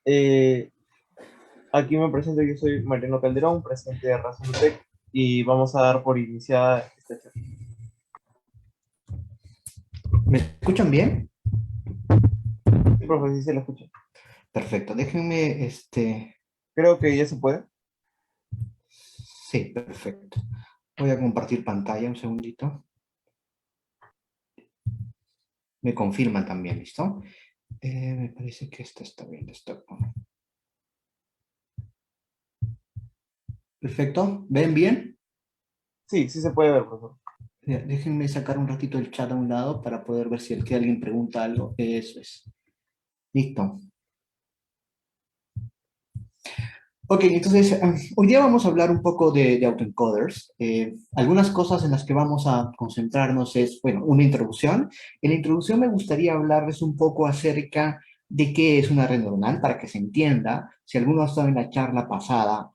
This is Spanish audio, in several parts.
Eh, Aquí me presento, yo soy Mariano Calderón, presidente de Razonutec, y vamos a dar por iniciada esta charla. ¿Me escuchan bien? Sí, profe, sí se la escucha. Perfecto. Déjenme, Creo que ya se puede. sí, perfecto. Voy a compartir pantalla un segundito. Me confirman también, ¿listo? Me parece que esta está bien. Perfecto. ¿Ven bien? Sí, sí se puede ver, profesor. Ya, déjenme sacar un ratito el chat a un lado para poder ver si que alguien pregunta algo. Eso es. Listo. Ok, entonces, hoy día vamos a hablar un poco de autoencoders. Algunas cosas en las que vamos a concentrarnos es, bueno, una introducción. En la introducción me gustaría hablarles un poco acerca de qué es una red neuronal para que se entienda. Si alguno ha estado en la charla pasada,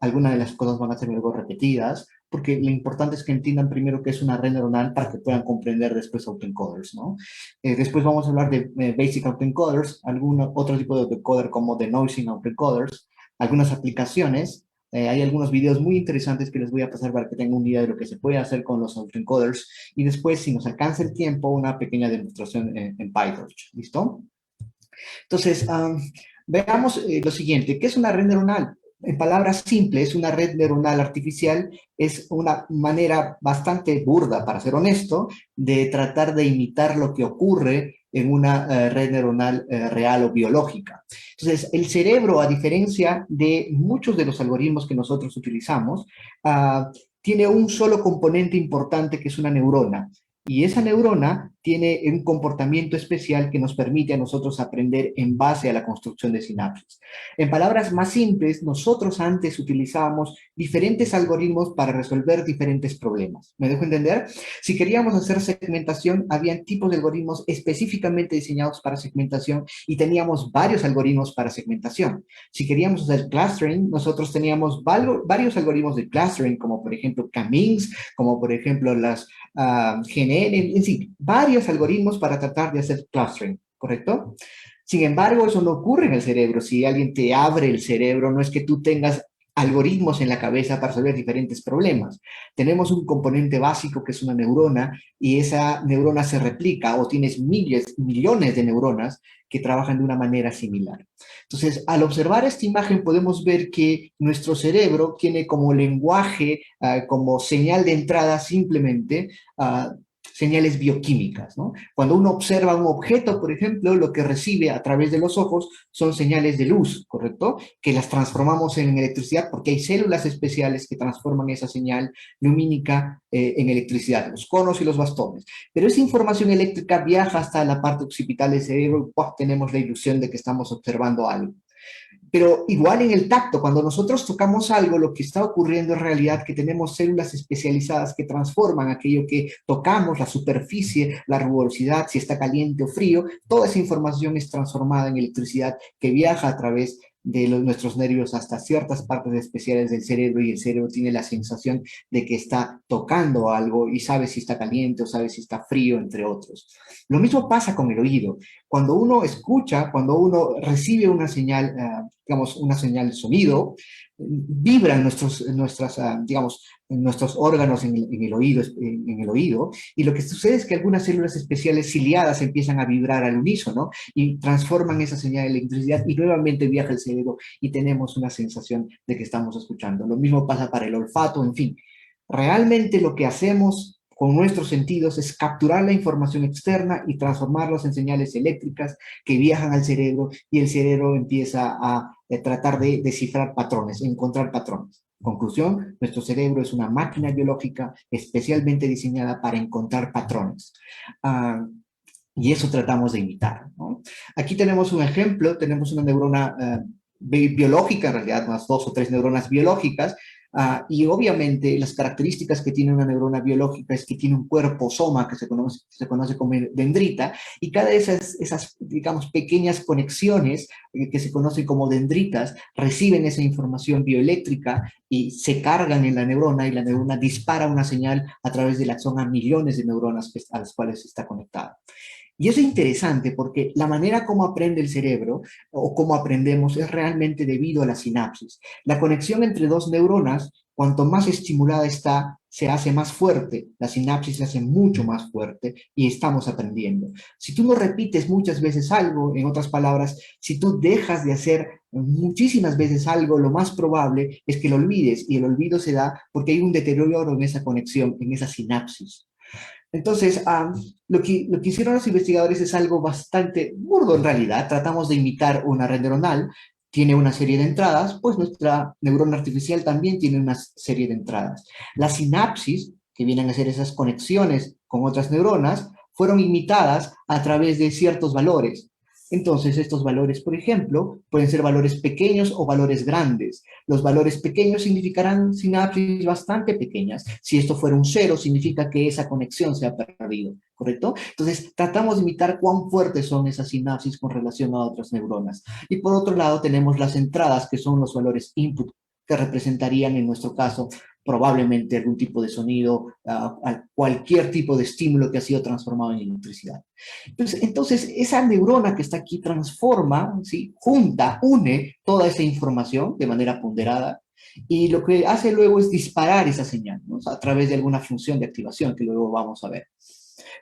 algunas de las cosas van a ser algo repetidas, porque lo importante es que entiendan primero qué es una red neuronal para que puedan comprender después autoencoders, ¿no? Después vamos a hablar de basic autoencoders, algún otro tipo de autoencoder como denoising autoencoders, algunas aplicaciones. Hay algunos videos muy interesantes que les voy a pasar para que tengan una idea de lo que se puede hacer con los autoencoders. Y después, si nos alcanza el tiempo, una pequeña demostración en PyTorch. ¿Listo? Entonces, veamos lo siguiente. ¿Qué es una red neuronal? En palabras simples, una red neuronal artificial es una manera bastante burda, para ser honesto, de tratar de imitar lo que ocurre en una red neuronal real o biológica. Entonces, el cerebro, a diferencia de muchos de los algoritmos que nosotros utilizamos, tiene un solo componente importante que es una neurona. Y esa neurona tiene un comportamiento especial que nos permite a nosotros aprender en base a la construcción de sinapsis. En palabras más simples, nosotros antes utilizábamos diferentes algoritmos para resolver diferentes problemas. ¿Me dejo entender? Si queríamos hacer segmentación, había tipos de algoritmos específicamente diseñados para segmentación y teníamos varios algoritmos para segmentación. Si queríamos hacer clustering, nosotros teníamos varios algoritmos de clustering, como por ejemplo K-means, como por ejemplo las generen, en sí, varios algoritmos para tratar de hacer clustering, ¿correcto? Sin embargo, eso no ocurre en el cerebro. Si alguien te abre el cerebro, no es que tú tengas algoritmos en la cabeza para resolver diferentes problemas. Tenemos un componente básico que es una neurona y esa neurona se replica o tienes miles, millones de neuronas que trabajan de una manera similar. Entonces, al observar esta imagen podemos ver que nuestro cerebro tiene como lenguaje, como señal de entrada simplemente señales bioquímicas, ¿no? Cuando uno observa un objeto, por ejemplo, lo que recibe a través de los ojos son señales de luz, ¿correcto? Que las transformamos en electricidad porque hay células especiales que transforman esa señal lumínica en electricidad, los conos y los bastones. Pero esa información eléctrica viaja hasta la parte occipital del cerebro y ¡puf! Tenemos la ilusión de que estamos observando algo. Pero igual en el tacto, cuando nosotros tocamos algo, lo que está ocurriendo en realidad es que tenemos células especializadas que transforman aquello que tocamos, la superficie, la rugosidad, si está caliente o frío, toda esa información es transformada en electricidad que viaja a través de nuestros nervios hasta ciertas partes especiales del cerebro y el cerebro tiene la sensación de que está tocando algo y sabe si está caliente o sabe si está frío, entre otros. Lo mismo pasa con el oído. Cuando uno escucha, cuando uno recibe una señal, digamos, una señal de sonido, vibran digamos, nuestros órganos en el oído, y lo que sucede es que algunas células especiales ciliadas empiezan a vibrar al unísono y transforman esa señal de electricidad y nuevamente viaja al cerebro y tenemos una sensación de que estamos escuchando. Lo mismo pasa para el olfato, en fin. Realmente lo que hacemos con nuestros sentidos es capturar la información externa y transformarlos en señales eléctricas que viajan al cerebro y el cerebro empieza a tratar de descifrar patrones, encontrar patrones. Conclusión, nuestro cerebro es una máquina biológica especialmente diseñada para encontrar patrones. Y eso tratamos de imitar, ¿no? Aquí tenemos un ejemplo, tenemos una neurona biológica, en realidad unas dos o tres neuronas biológicas, y obviamente las características que tiene una neurona biológica es que tiene un cuerpo soma que se conoce como dendrita, y cada de esas, digamos, pequeñas conexiones que se conocen como dendritas reciben esa información bioeléctrica y se cargan en la neurona y la neurona dispara una señal a través del axón a millones de neuronas a las cuales está conectada. Y eso es interesante porque la manera como aprende el cerebro o cómo aprendemos es realmente debido a la sinapsis. La conexión entre dos neuronas, cuanto más estimulada está, se hace más fuerte, la sinapsis se hace mucho más fuerte y estamos aprendiendo. Si tú no repites muchas veces algo, en otras palabras, si tú dejas de hacer muchísimas veces algo, lo más probable es que lo olvides y el olvido se da porque hay un deterioro en esa conexión, en esa sinapsis. Entonces, lo que hicieron los investigadores es algo bastante burdo en realidad. Tratamos de imitar una red neuronal, tiene una serie de entradas, pues nuestra neurona artificial también tiene una serie de entradas. La sinapsis, que vienen a ser esas conexiones con otras neuronas, fueron imitadas a través de ciertos valores. Entonces, estos valores, por ejemplo, pueden ser valores pequeños o valores grandes. Los valores pequeños significarán sinapsis bastante pequeñas. Si esto fuera un cero, significa que esa conexión se ha perdido, ¿correcto? Entonces, tratamos de imitar cuán fuertes son esas sinapsis con relación a otras neuronas. Y por otro lado, tenemos las entradas, que son los valores input, que representarían, en nuestro caso, probablemente algún tipo de sonido, cualquier tipo de estímulo que ha sido transformado en electricidad. Entonces, esa neurona que está aquí transforma, ¿sí? Junta, une toda esa información de manera ponderada y lo que hace luego es disparar esa señal, ¿no? O sea, a través de alguna función de activación que luego vamos a ver.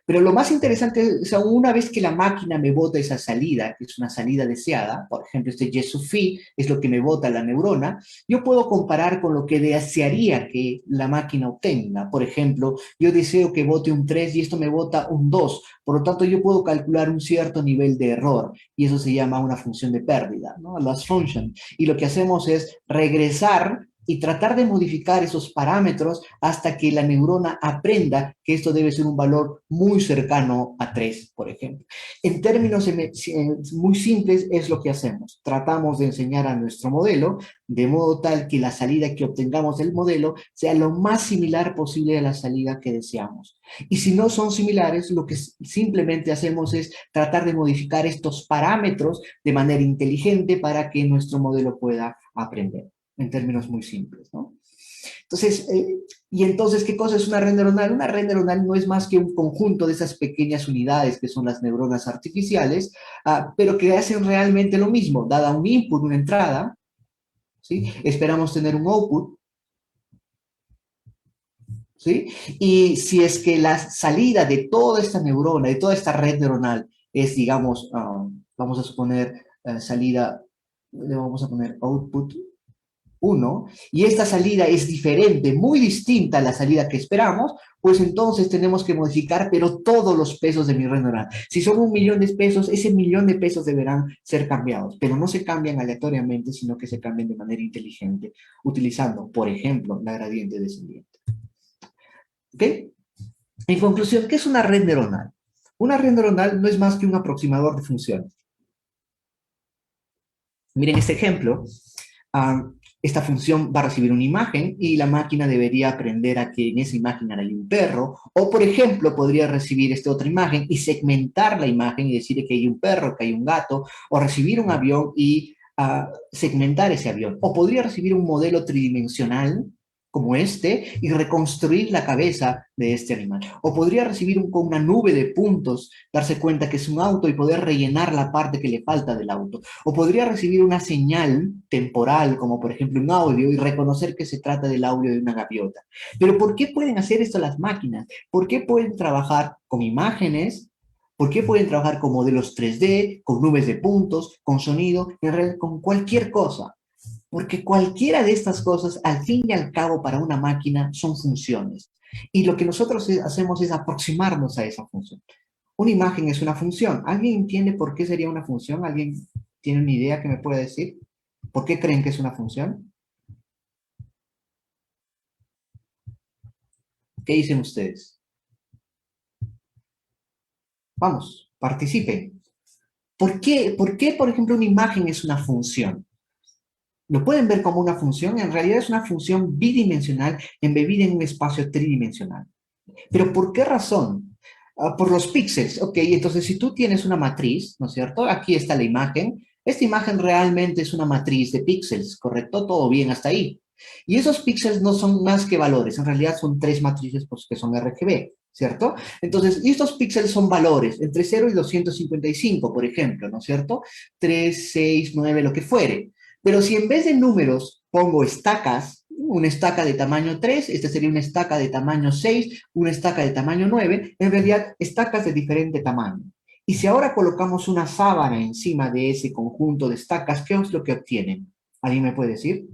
Pero lo más interesante es, una vez que la máquina me bota esa salida, que es una salida deseada, por ejemplo, este YESUFI es lo que me bota la neurona, yo puedo comparar con lo que desearía que la máquina obtenga. Por ejemplo, yo deseo que bote un 3 y esto me bota un 2. Por lo tanto, yo puedo calcular un cierto nivel de error y eso se llama una función de pérdida, ¿no? Loss function. Y lo que hacemos es regresar y tratar de modificar esos parámetros hasta que la neurona aprenda que esto debe ser un valor muy cercano a 3, por ejemplo. En términos muy simples es lo que hacemos. Tratamos de enseñar a nuestro modelo de modo tal que la salida que obtengamos del modelo sea lo más similar posible a la salida que deseamos. Y si no son similares, lo que simplemente hacemos es tratar de modificar estos parámetros de manera inteligente para que nuestro modelo pueda aprender en términos muy simples, ¿no? Entonces, y entonces, ¿qué cosa es una red neuronal? Una red neuronal no es más que un conjunto de esas pequeñas unidades que son las neuronas artificiales, pero que hacen realmente lo mismo. Dada un input, una entrada, ¿sí? Esperamos tener un output, ¿sí? Y si es que la salida de toda esta neurona, de toda esta red neuronal, es, digamos, vamos a suponer salida, le vamos a poner output 1, y esta salida es diferente, muy distinta a la salida que esperamos, pues entonces tenemos que modificar, pero todos los pesos de mi red neural. Si son 1.000.000 de pesos, ese 1.000.000 de pesos deberán ser cambiados, pero no se cambian aleatoriamente, sino que se cambian de manera inteligente, utilizando, por ejemplo, la gradiente descendiente. ¿Ok? En conclusión, ¿qué es una red neuronal? Una red neuronal no es más que un aproximador de funciones. Miren este ejemplo. Esta función va a recibir una imagen y la máquina debería aprender a que en esa imagen hay un perro, o por ejemplo podría recibir esta otra imagen y segmentar la imagen y decir que hay un perro, que hay un gato, o recibir un avión y segmentar ese avión, o podría recibir un modelo tridimensional como este y reconstruir la cabeza de este animal. O podría recibir con una nube de puntos, darse cuenta que es un auto y poder rellenar la parte que le falta del auto. O podría recibir una señal temporal, como por ejemplo un audio, y reconocer que se trata del audio de una gaviota. Pero ¿por qué pueden hacer esto las máquinas? ¿Por qué pueden trabajar con imágenes? ¿Por qué pueden trabajar con modelos 3D, con nubes de puntos, con sonido, en realidad con cualquier cosa? Porque cualquiera de estas cosas, al fin y al cabo, para una máquina son funciones. Y lo que nosotros hacemos es aproximarnos a esa función. Una imagen es una función. ¿Alguien entiende por qué sería una función? ¿Alguien tiene una idea que me pueda decir? ¿Por qué creen que es una función? ¿Qué dicen ustedes? Vamos, participen. ¿Por qué, por ejemplo, una imagen es una función? ¿Lo pueden ver como una función? En realidad es una función bidimensional embebida en un espacio tridimensional. ¿Pero por qué razón? Por los píxeles. Ok, entonces si tú tienes una matriz, ¿no es cierto? Aquí está la imagen. Esta imagen realmente es una matriz de píxeles, ¿correcto? Todo bien hasta ahí. Y esos píxeles no son más que valores. En realidad son tres matrices pues, que son RGB. ¿cierto? Entonces, y estos píxeles son valores, entre 0 y 255, por ejemplo, ¿no es cierto? 3, 6, 9, lo que fuere. Pero si en vez de números pongo estacas, una estaca de tamaño 3, esta sería una estaca de tamaño 6, una estaca de tamaño 9, en realidad estacas de diferente tamaño. Y si ahora colocamos una sábana encima de ese conjunto de estacas, ¿qué es lo que obtienen? ¿Alguien me puede decir?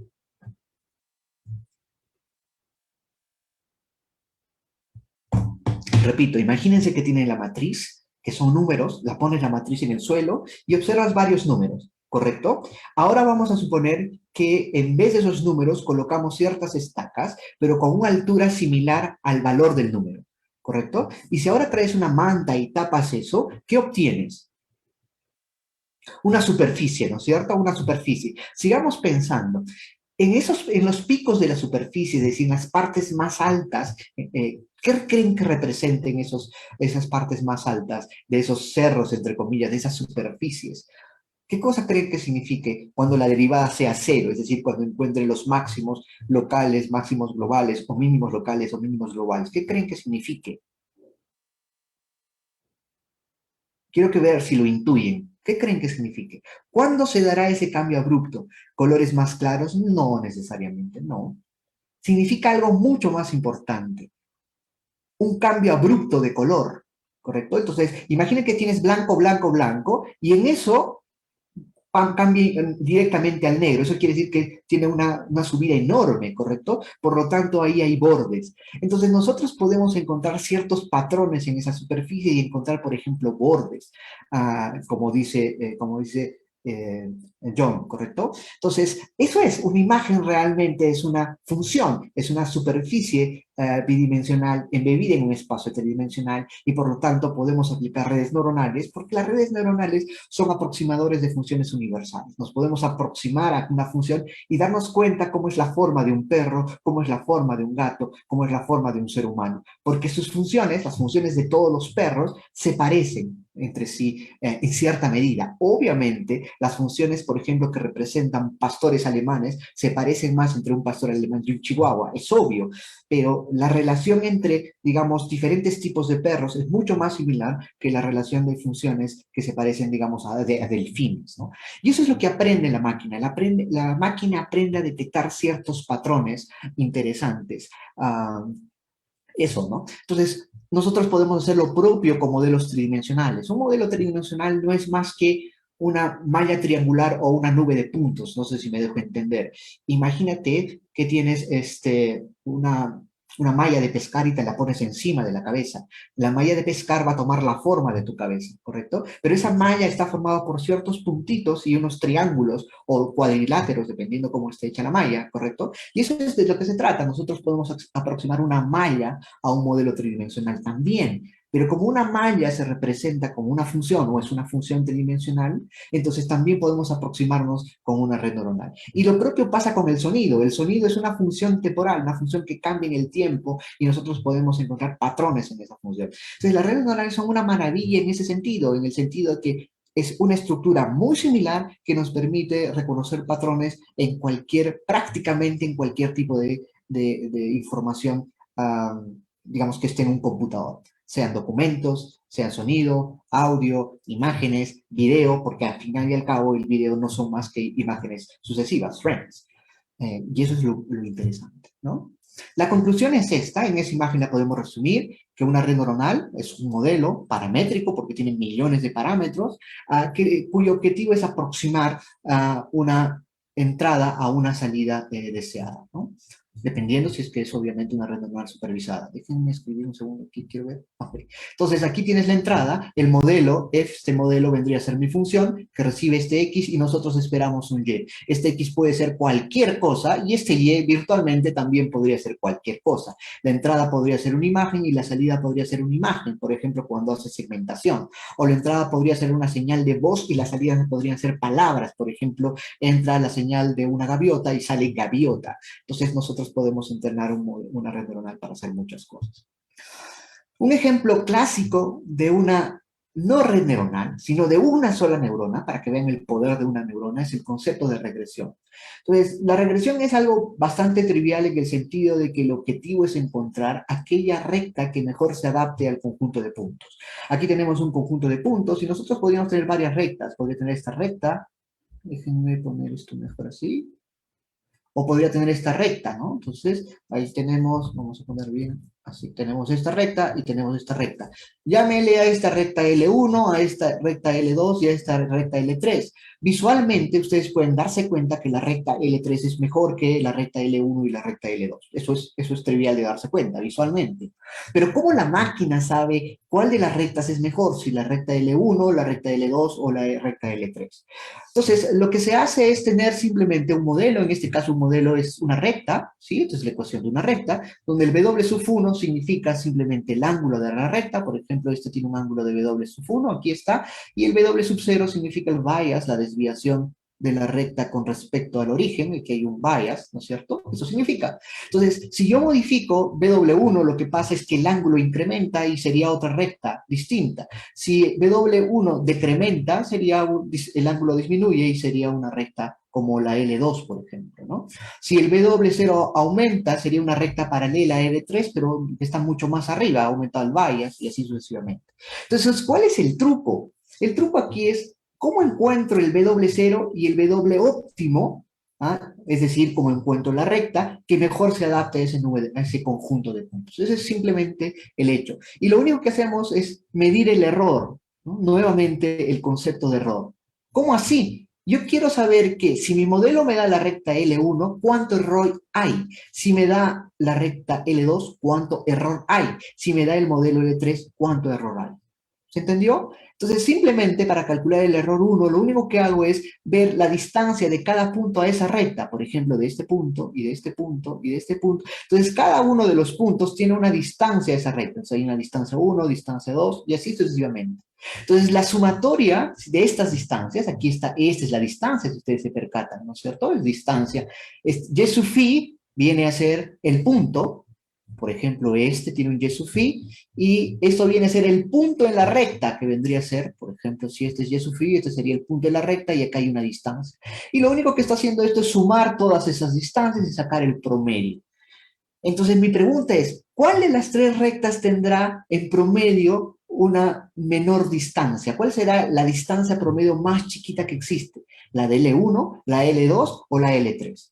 Repito, imagínense que tienen la matriz, que son números, la pones la matriz en el suelo y observas varios números, ¿correcto? Ahora vamos a suponer que en vez de esos números colocamos ciertas estacas, pero con una altura similar al valor del número, ¿correcto? Y si ahora traes una manta y tapas eso, ¿qué obtienes? Una superficie, ¿no es cierto? Una superficie. Sigamos pensando. En los picos de la superficie, es decir, en las partes más altas, ¿qué creen que representen esas partes más altas de esos cerros, entre comillas, de esas superficies? ¿Qué cosa creen que signifique cuando la derivada sea cero? Es decir, cuando encuentren los máximos locales, máximos globales, o mínimos locales o mínimos globales. ¿Qué creen que signifique? Quiero que ver si lo intuyen. ¿Qué creen que signifique? ¿Cuándo se dará ese cambio abrupto? ¿Colores más claros? No necesariamente, no. Significa algo mucho más importante, un cambio abrupto de color, ¿correcto? Entonces, imagina que tienes blanco, blanco, blanco, y en eso cambia directamente al negro. Eso quiere decir que tiene una subida enorme, ¿correcto? Por lo tanto, ahí hay bordes. Entonces, nosotros podemos encontrar ciertos patrones en esa superficie y encontrar, por ejemplo, bordes, como dice John, ¿correcto? Entonces, eso es, una imagen realmente es una función, es una superficie bidimensional embebida en un espacio tridimensional y por lo tanto podemos aplicar redes neuronales porque las redes neuronales son aproximadores de funciones universales. Nos podemos aproximar a una función y darnos cuenta cómo es la forma de un perro, cómo es la forma de un gato, cómo es la forma de un ser humano, porque sus funciones, las funciones de todos los perros, se parecen entre sí en cierta medida. Obviamente, las funciones, por ejemplo, que representan pastores alemanes, se parecen más entre un pastor alemán y un chihuahua, es obvio, pero la relación entre, digamos, diferentes tipos de perros es mucho más similar que la relación de funciones que se parecen, digamos, a delfines, ¿no? Y eso es lo que aprende la máquina. La máquina aprende a detectar ciertos patrones interesantes. Eso, ¿no? Entonces, nosotros podemos hacer lo propio con modelos tridimensionales. Un modelo tridimensional no es más que una malla triangular o una nube de puntos, no sé si me dejo entender. Imagínate que tienes una malla de pescar y te la pones encima de la cabeza. La malla de pescar va a tomar la forma de tu cabeza, ¿correcto? Pero esa malla está formada por ciertos puntitos y unos triángulos o cuadriláteros, dependiendo cómo esté hecha la malla, ¿correcto? Y eso es de lo que se trata. Nosotros podemos aproximar una malla a un modelo tridimensional también. Pero como una malla se representa como una función o es una función tridimensional, entonces también podemos aproximarnos con una red neuronal. Y lo propio pasa con el sonido. El sonido es una función temporal, una función que cambia en el tiempo y nosotros podemos encontrar patrones en esa función. Entonces las redes neurales son una maravilla en ese sentido, en el sentido de que es una estructura muy similar que nos permite reconocer patrones en prácticamente en cualquier tipo de información, digamos, que esté en un computador, sean documentos, sean sonido, audio, imágenes, video, porque al final y al cabo el video no son más que imágenes sucesivas, frames. Y eso es lo interesante, ¿no? La conclusión es esta, en esa imagen la podemos resumir, que una red neuronal es un modelo paramétrico porque tiene millones de parámetros, cuyo objetivo es aproximar una entrada a una salida deseada, ¿no? Dependiendo si es que es obviamente una red neuronal supervisada. Déjenme escribir un segundo aquí, quiero ver. Okay. Entonces aquí tienes la entrada, el modelo, este modelo vendría a ser mi función, que recibe este X y nosotros esperamos un Y. Este X puede ser cualquier cosa y este Y virtualmente también podría ser cualquier cosa. La entrada podría ser una imagen y la salida podría ser una imagen, por ejemplo, cuando hace segmentación. O la entrada podría ser una señal de voz y las salidas podrían ser palabras. Por ejemplo, entra la señal de una gaviota y sale gaviota. Entonces nosotros podemos entrenar una red neuronal para hacer muchas cosas. Un ejemplo clásico de una no red neuronal, sino de una sola neurona, para que vean el poder de una neurona, es el concepto de regresión. Entonces, la regresión es algo bastante trivial en el sentido de que el objetivo es encontrar aquella recta que mejor se adapte al conjunto de puntos. Aquí tenemos un conjunto de puntos y nosotros podríamos tener varias rectas. Podría tener esta recta, déjenme poner esto mejor así, o podría tener esta recta, ¿no? Entonces, ahí tenemos, vamos a poner bien, así, tenemos esta recta y tenemos esta recta. Llámele a esta recta L1, a esta recta L2 y a esta recta L3. Visualmente, ustedes pueden darse cuenta que la recta L3 es mejor que la recta L1 y la recta L2. Eso es trivial de darse cuenta, visualmente. Pero ¿cómo la máquina sabe cuál de las rectas es mejor? Si la recta L1, la recta L2 o la recta L3. Entonces, lo que se hace es tener simplemente un modelo, en este caso un modelo es una recta, ¿sí? Entonces, la ecuación de una recta, donde el W sub 1 significa simplemente el ángulo de la recta, por ejemplo, este tiene un ángulo de W sub 1, aquí está, y el W sub 0 significa el bias, la desviación de la recta con respecto al origen, y que hay un bias, ¿no es cierto? Eso significa. Entonces, si yo modifico W1, lo que pasa es que el ángulo incrementa y sería otra recta distinta. Si W1 decrementa, el ángulo disminuye y sería una recta como la L2, por ejemplo, ¿no? Si el W0 aumenta, sería una recta paralela a L3, pero está mucho más arriba, ha aumentado el bias y así sucesivamente. Entonces, ¿cuál es el truco? El truco aquí es cómo encuentro el W0 y el W óptimo, ¿ah? Es decir, cómo encuentro la recta que mejor se adapte a ese conjunto de puntos. Ese es simplemente el hecho. Y lo único que hacemos es medir el error, ¿no? Nuevamente el concepto de error. ¿Cómo así? Yo quiero saber que si mi modelo me da la recta L1, ¿cuánto error hay? Si me da la recta L2, ¿cuánto error hay? Si me da el modelo L3, ¿cuánto error hay? ¿Se entendió? Entonces, simplemente para calcular el error 1, lo único que hago es ver la distancia de cada punto a esa recta, por ejemplo, de este punto, y de este punto, y de este punto. Entonces, cada uno de los puntos tiene una distancia a esa recta. Entonces, hay una distancia 1, distancia 2, y así sucesivamente. Entonces, la sumatoria de estas distancias, aquí está, esta es la distancia, si ustedes se percatan, ¿no es cierto? Es distancia. Y sub phi viene a ser el punto, por ejemplo, este tiene un y sub phi, y esto viene a ser el punto en la recta, que vendría a ser, por ejemplo, si este es y sub phi, este sería el punto en la recta, y acá hay una distancia. Y lo único que está haciendo esto es sumar todas esas distancias y sacar el promedio. Entonces, mi pregunta es, ¿cuál de las tres rectas tendrá en promedio una menor distancia? ¿Cuál será la distancia promedio más chiquita que existe? ¿La de L1, la L2 o la L3?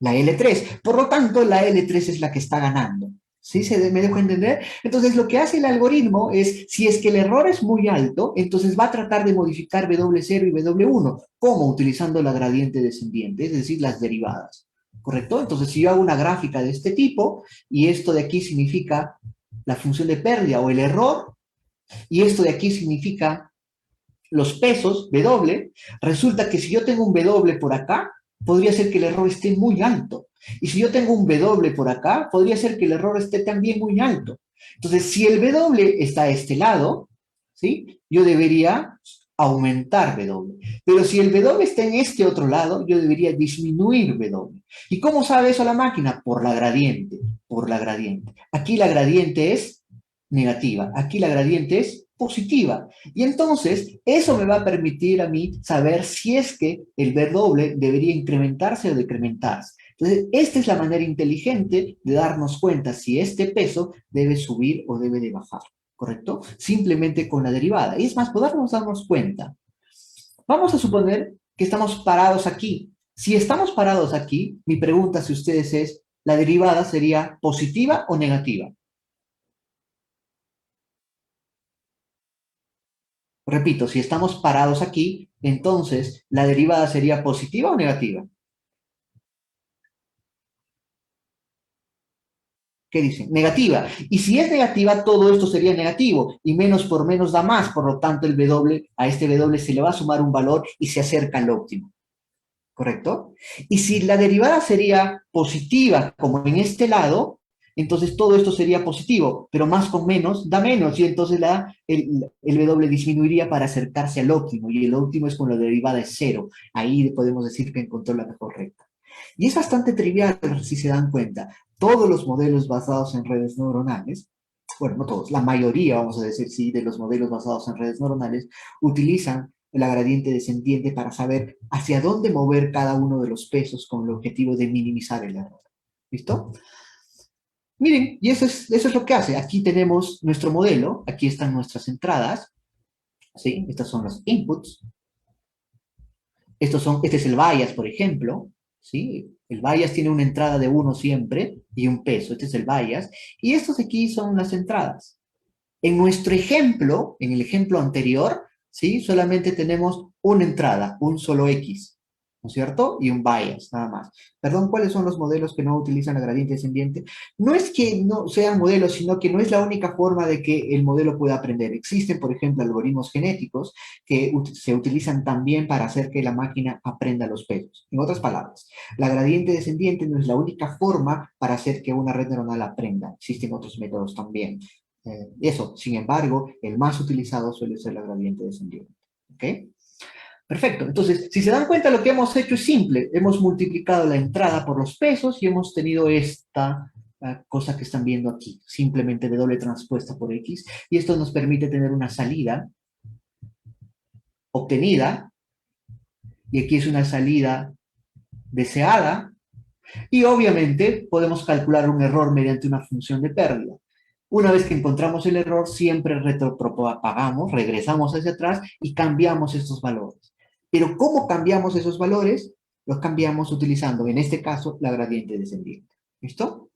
La L3. Por lo tanto, la L3 es la que está ganando. ¿Sí? ¿Me dejo entender? Entonces, lo que hace el algoritmo es, si es que el error es muy alto, entonces va a tratar de modificar W0 y W1. ¿Cómo? Utilizando la gradiente descendiente, es decir, las derivadas. ¿Correcto? Entonces, si yo hago una gráfica de este tipo, y esto de aquí significa la función de pérdida o el error, y esto de aquí significa los pesos, W, resulta que si yo tengo un W por acá, podría ser que el error esté muy alto. Y si yo tengo un W por acá, podría ser que el error esté también muy alto. Entonces, si el W está a este lado, ¿sí? Yo debería aumentar W. Pero si el W está en este otro lado, yo debería disminuir W. ¿Y cómo sabe eso la máquina? Por la gradiente, por la gradiente. Aquí la gradiente es negativa, aquí la gradiente es positiva. Y entonces, eso me va a permitir a mí saber si es que el W debería incrementarse o decrementarse. Entonces, esta es la manera inteligente de darnos cuenta si este peso debe subir o debe de bajar, ¿correcto? Simplemente con la derivada. Y es más, podemos darnos cuenta. Vamos a suponer que estamos parados aquí. Si estamos parados aquí, mi pregunta si ustedes es, ¿la derivada sería positiva o negativa? Repito, si estamos parados aquí, entonces la derivada sería positiva o negativa. ¿Qué dicen? Negativa. Y si es negativa, todo esto sería negativo. Y menos por menos da más. Por lo tanto, el W, a este W se le va a sumar un valor y se acerca al óptimo. ¿Correcto? Y si la derivada sería positiva, como en este lado, entonces todo esto sería positivo, pero más con menos da menos, y entonces el W disminuiría para acercarse al óptimo, y el óptimo es cuando la derivada es cero. Ahí podemos decir que encontró la mejor recta. Y es bastante trivial si se dan cuenta. Todos los modelos basados en redes neuronales bueno, no todos, la mayoría, vamos a decir, sí, de los modelos basados en redes neuronales utilizan la gradiente descendiente para saber hacia dónde mover cada uno de los pesos con el objetivo de minimizar el error. ¿Listo? Miren, y eso es lo que hace. Aquí tenemos nuestro modelo, aquí están nuestras entradas, ¿sí? Estos son los inputs. Este es el bias, por ejemplo, ¿sí? El bias tiene una entrada de 1 siempre y un peso. Este es el bias. Y estos aquí son las entradas. En nuestro ejemplo, en el ejemplo anterior, ¿sí? Solamente tenemos una entrada, un solo X, ¿no es cierto? Y un bias, nada más. Perdón, ¿cuáles son los modelos que no utilizan la gradiente descendiente? No es que no sean modelos, sino que no es la única forma de que el modelo pueda aprender. Existen, por ejemplo, algoritmos genéticos que se utilizan también para hacer que la máquina aprenda los pesos. En otras palabras, la gradiente descendiente no es la única forma para hacer que una red neuronal aprenda. Existen otros métodos también. Eso, sin embargo, el más utilizado suele ser la gradiente descendiente. ¿Ok? Perfecto. Entonces, si se dan cuenta, lo que hemos hecho es simple. Hemos multiplicado la entrada por los pesos y hemos tenido esta cosa que están viendo aquí, simplemente de doble transpuesta por X. Y esto nos permite tener una salida obtenida, y aquí es una salida deseada, y obviamente podemos calcular un error mediante una función de pérdida. Una vez que encontramos el error, siempre retropropagamos, regresamos hacia atrás y cambiamos estos valores. Pero ¿cómo cambiamos esos valores? Los cambiamos utilizando, en este caso, la gradiente descendiente. ¿Listo?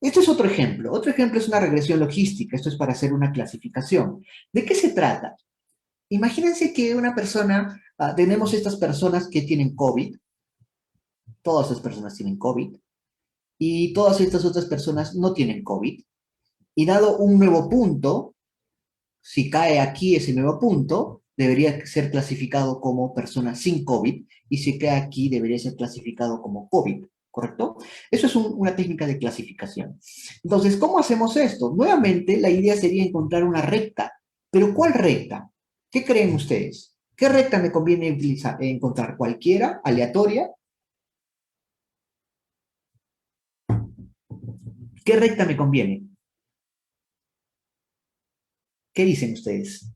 Este es otro ejemplo. Otro ejemplo es una regresión logística. Esto es para hacer una clasificación. ¿De qué se trata? Imagínense que una persona, tenemos estas personas que tienen COVID, todas estas personas tienen COVID, y todas estas otras personas no tienen COVID. Y dado un nuevo punto, si cae aquí ese nuevo punto, debería ser clasificado como persona sin COVID, y si cae aquí, debería ser clasificado como COVID, ¿correcto? Eso es una técnica de clasificación. Entonces, ¿cómo hacemos esto? Nuevamente, la idea sería encontrar una recta. ¿Pero cuál recta? ¿Qué creen ustedes? ¿Qué recta me conviene utilizar? ¿Encontrar cualquiera, aleatoria? ¿Qué recta me conviene? ¿Qué dicen ustedes?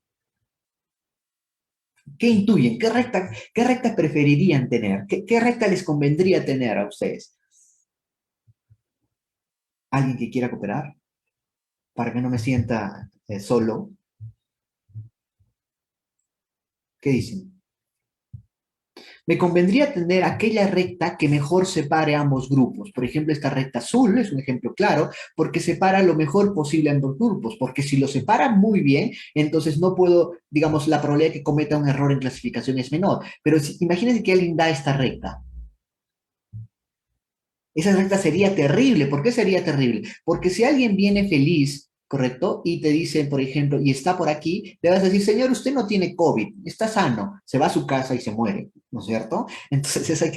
¿Qué intuyen? Qué recta preferirían tener? ¿Qué recta les convendría tener a ustedes? ¿Alguien que quiera cooperar? Para que no me sienta solo. ¿Qué dicen? Me convendría tener aquella recta que mejor separe ambos grupos. Por ejemplo, esta recta azul es un ejemplo claro porque separa lo mejor posible a ambos grupos, porque si lo separa muy bien, entonces no puedo, digamos, la probabilidad de que cometa un error en clasificación es menor. Pero imagínense que alguien da esta recta. Esa recta sería terrible. ¿Por qué sería terrible? Porque si alguien viene feliz, ¿correcto? Y te dice, por ejemplo, y está por aquí, le vas a decir, señor, usted no tiene COVID, está sano, se va a su casa y se muere, ¿no es cierto? Entonces eso hay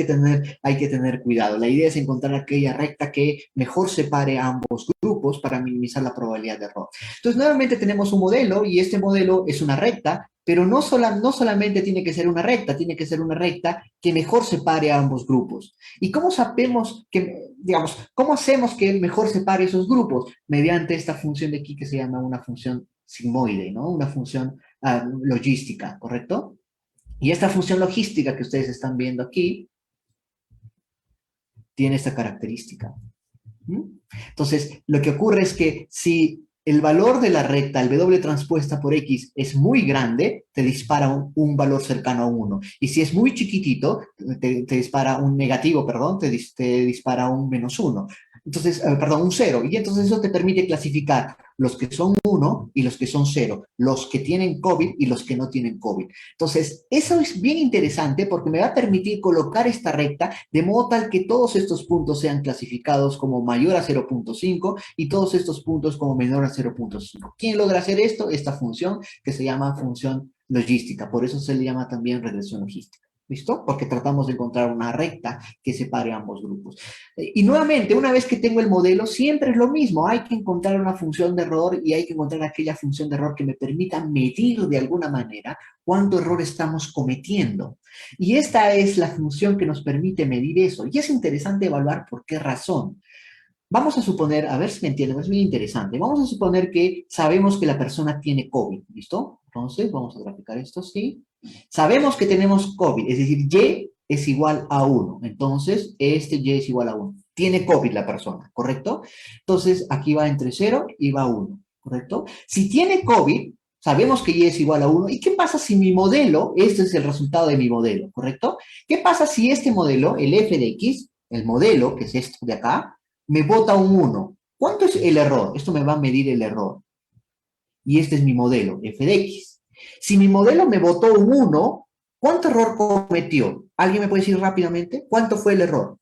que tener cuidado. La idea es encontrar aquella recta que mejor separe a ambos grupos para minimizar la probabilidad de error. Entonces, nuevamente tenemos un modelo y este modelo es una recta, pero no solamente tiene que ser una recta, tiene que ser una recta que mejor separe a ambos grupos. ¿Y cómo sabemos que, digamos, cómo hacemos que mejor separe esos grupos? Mediante esta función de aquí que se llama una función sigmoide, ¿no? Una función logística, ¿correcto? Y esta función logística que ustedes están viendo aquí tiene esta característica. ¿Mm? Entonces, lo que ocurre es que si el valor de la recta, el W transpuesta por X, es muy grande, te dispara un valor cercano a 1. Y si es muy chiquitito, te dispara un negativo, perdón, te dispara un -1. Entonces, perdón, un 0. Y entonces eso te permite clasificar los que son 1 y los que son 0, los que tienen COVID y los que no tienen COVID. Entonces, eso es bien interesante porque me va a permitir colocar esta recta de modo tal que todos estos puntos sean clasificados como mayor a 0.5 y todos estos puntos como menor a 0.5. ¿Quién logra hacer esto? Esta función que se llama función logística. Por eso se le llama también regresión logística. ¿Listo? Porque tratamos de encontrar una recta que separe ambos grupos. Y nuevamente, una vez que tengo el modelo, siempre es lo mismo. Hay que encontrar una función de error y hay que encontrar aquella función de error que me permita medir de alguna manera cuánto error estamos cometiendo. Y esta es la función que nos permite medir eso. Y es interesante evaluar por qué razón. Vamos a suponer, a ver si me entienden, es muy interesante. Vamos a suponer que sabemos que la persona tiene COVID, ¿listo? Entonces, vamos a graficar esto así. Sabemos que tenemos COVID, es decir, Y es igual a 1. Entonces, este Y es igual a 1. Tiene COVID la persona, ¿correcto? Entonces, aquí va entre 0 y va 1, ¿correcto? Si tiene COVID, sabemos que Y es igual a 1. ¿Y qué pasa si mi modelo, este es el resultado de mi modelo, ¿correcto? ¿Qué pasa si este modelo, el f de x, el modelo, que es esto de acá, me bota un 1? ¿Cuánto es el error? Esto me va a medir el error. Y este es mi modelo, f de x. Si mi modelo me botó un 1, ¿cuánto error cometió? ¿Alguien me puede decir rápidamente? ¿Cuánto fue el error?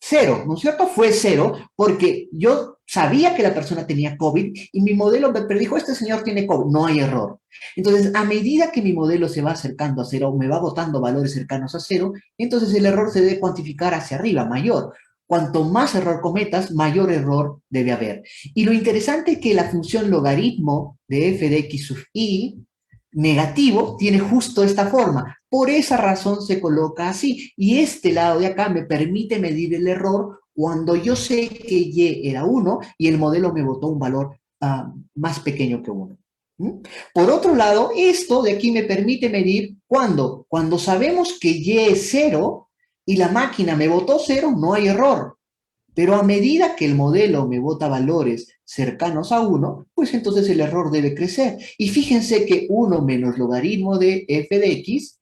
Cero, ¿no es cierto? Fue cero porque yo sabía que la persona tenía COVID y mi modelo me predijo, este señor tiene COVID, no hay error. Entonces, a medida que mi modelo se va acercando a cero, me va botando valores cercanos a cero, entonces el error se debe cuantificar hacia arriba, mayor. Cuanto más error cometas, mayor error debe haber. Y lo interesante es que la función logaritmo de f de x sub i negativo tiene justo esta forma. Por esa razón se coloca así. Y este lado de acá me permite medir el error cuando yo sé que Y era 1 y el modelo me botó un valor más pequeño que 1. Por otro lado, esto de aquí me permite medir cuando sabemos que Y es 0 y la máquina me botó 0, no hay error. Pero a medida que el modelo me bota valores cercanos a 1, pues entonces el error debe crecer. Y fíjense que 1 menos logaritmo de f de x,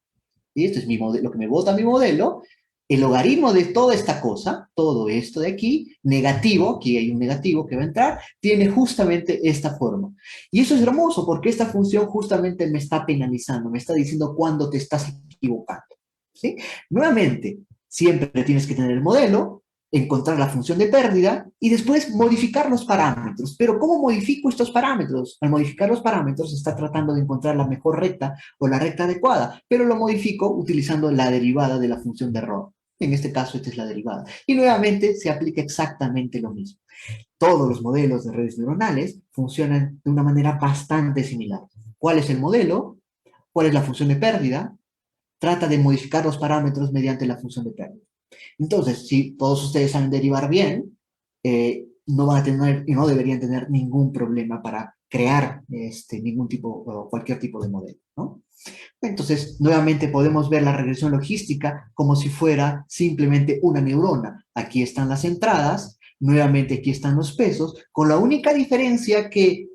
y esto es mi modelo, lo que me bota mi modelo, el logaritmo de toda esta cosa, todo esto de aquí, negativo, aquí hay un negativo que va a entrar, tiene justamente esta forma. Y eso es hermoso porque esta función justamente me está penalizando, me está diciendo cuándo te estás equivocando. ¿Sí? Nuevamente, siempre tienes que tener el modelo, encontrar la función de pérdida y después modificar los parámetros. Pero ¿cómo modifico estos parámetros? Al modificar los parámetros está tratando de encontrar la mejor recta o la recta adecuada, pero lo modifico utilizando la derivada de la función de error. En este caso, esta es la derivada. Y nuevamente se aplica exactamente lo mismo. Todos los modelos de redes neuronales funcionan de una manera bastante similar. ¿Cuál es el modelo? ¿Cuál es la función de pérdida? Trata de modificar los parámetros mediante la función de pérdida. Entonces, si todos ustedes saben derivar bien, no van a tener y no deberían tener ningún problema para crear ningún tipo o cualquier tipo de modelo, ¿no? Entonces, nuevamente podemos ver la regresión logística como si fuera simplemente una neurona. Aquí están las entradas, nuevamente aquí están los pesos, con la única diferencia que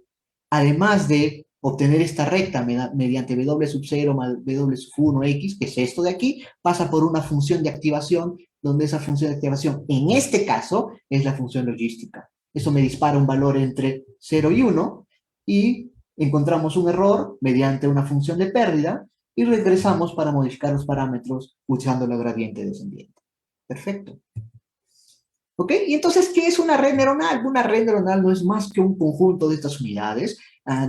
además de obtener esta recta mediante W sub 0 más W sub 1 X, que es esto de aquí, pasa por una función de activación, donde esa función de activación, en este caso, es la función logística. Eso me dispara un valor entre 0 y 1, y encontramos un error mediante una función de pérdida, y regresamos para modificar los parámetros usando la gradiente descendiente. Perfecto. ¿Ok? Y entonces, ¿qué es una red neuronal? Una red neuronal no es más que un conjunto de estas unidades,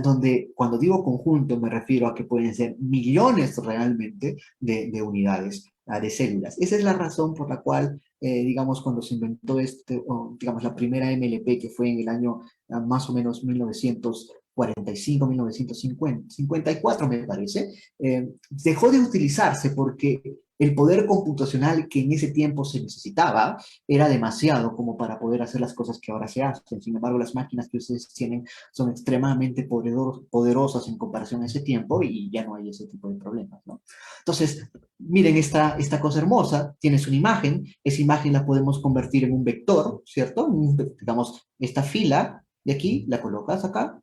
donde cuando digo conjunto me refiero a que pueden ser millones realmente de unidades, de células. Esa es la razón por la cual, digamos, cuando se inventó digamos, la primera MLP, que fue en el año más o menos 1945, 1950, 54 me parece, dejó de utilizarse porque el poder computacional que en ese tiempo se necesitaba era demasiado como para poder hacer las cosas que ahora se hacen. Sin embargo, las máquinas que ustedes tienen son extremadamente poderosas en comparación a ese tiempo y ya no hay ese tipo de problemas, ¿no? Entonces, miren esta cosa hermosa, tienes una imagen, esa imagen la podemos convertir en un vector, ¿cierto? Digamos, esta fila de aquí la colocas acá,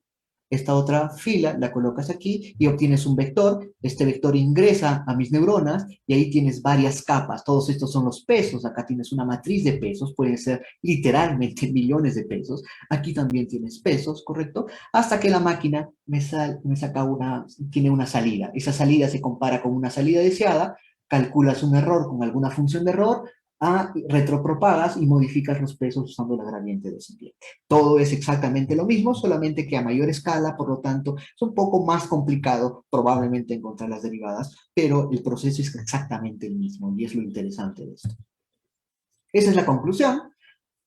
esta otra fila la colocas aquí y obtienes un vector. Este vector ingresa a mis neuronas y ahí tienes varias capas. Todos estos son los pesos. Acá tienes una matriz de pesos, pueden ser literalmente millones de pesos. Aquí también tienes pesos, ¿correcto? Hasta que la máquina me saca tiene una salida. Esa salida se compara con una salida deseada, calculas un error con alguna función de error, retropropagas y modificas los pesos usando la gradiente descendiente. Todo es exactamente lo mismo, solamente que a mayor escala, por lo tanto, es un poco más complicado probablemente encontrar las derivadas, pero el proceso es exactamente el mismo y es lo interesante de esto. Esa es la conclusión.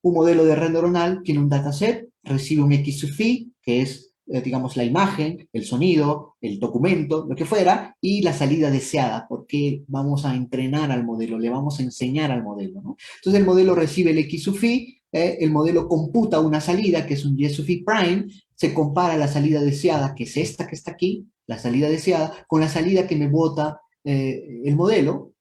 Un modelo de red neuronal tiene un dataset, recibe un X sub phi, que es, digamos, la imagen, el sonido, el documento, lo que fuera, y la salida deseada, porque vamos a entrenar al modelo, le vamos a enseñar al modelo, ¿no? Entonces el modelo recibe el X sub phi, el modelo computa una salida, que es un yes of i prime, se compara la salida deseada, que es esta que está aquí, la salida deseada, con la salida que me bota el modelo.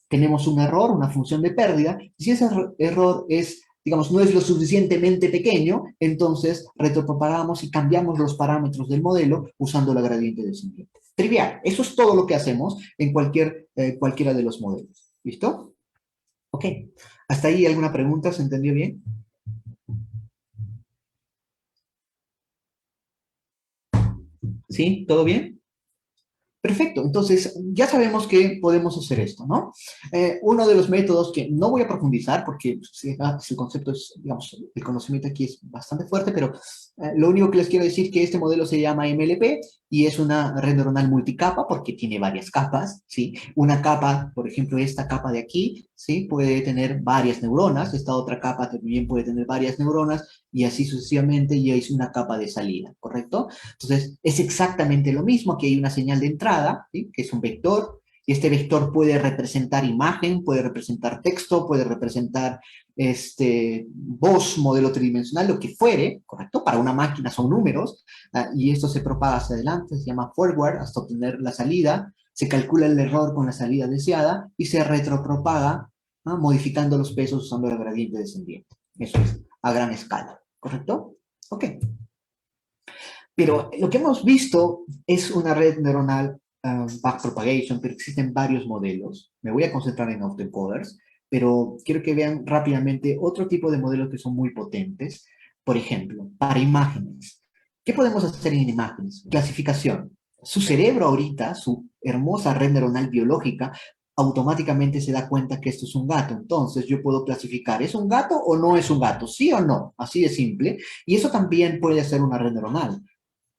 Tenemos un error, una función de pérdida, y si ese error es, digamos, no es lo suficientemente pequeño, entonces retropropagamos y cambiamos los parámetros del modelo usando la gradiente descendiente. Trivial, eso es todo lo que hacemos en cualquiera de los modelos. ¿Listo? Ok. ¿Hasta ahí alguna pregunta? ¿Se entendió bien? ¿Sí? ¿Todo bien? Perfecto, entonces ya sabemos que podemos hacer esto, ¿no? Uno de los métodos que no voy a profundizar porque el concepto es, digamos, el conocimiento aquí es bastante fuerte, pero lo único que les quiero decir es que este modelo se llama MLP y es una red neuronal multicapa porque tiene varias capas, ¿sí? Una capa, por ejemplo, esta capa de aquí, ¿sí? Puede tener varias neuronas, esta otra capa también puede tener varias neuronas y así sucesivamente y es una capa de salida, ¿correcto? Entonces, es exactamente lo mismo. Aquí hay una señal de entrada, ¿sí? Que es un vector, y este vector puede representar imagen, puede representar texto, puede representar voz, modelo tridimensional, lo que fuere, ¿correcto? Para una máquina son números, y esto se propaga hacia adelante, se llama forward, hasta obtener la salida, se calcula el error con la salida deseada, y se retropropaga, ¿no? Modificando los pesos usando la gradiente descendiente. Eso es a gran escala, ¿correcto? Ok. Pero lo que hemos visto es una red neuronal backpropagation, pero existen varios modelos. Me voy a concentrar en autoencoders, pero quiero que vean rápidamente otro tipo de modelos que son muy potentes. Por ejemplo, para imágenes. ¿Qué podemos hacer en imágenes? Clasificación. Su cerebro ahorita, su hermosa red neuronal biológica, automáticamente se da cuenta que esto es un gato. Entonces yo puedo clasificar, ¿es un gato o no es un gato? ¿Sí o no? Así de simple. Y eso también puede ser una red neuronal.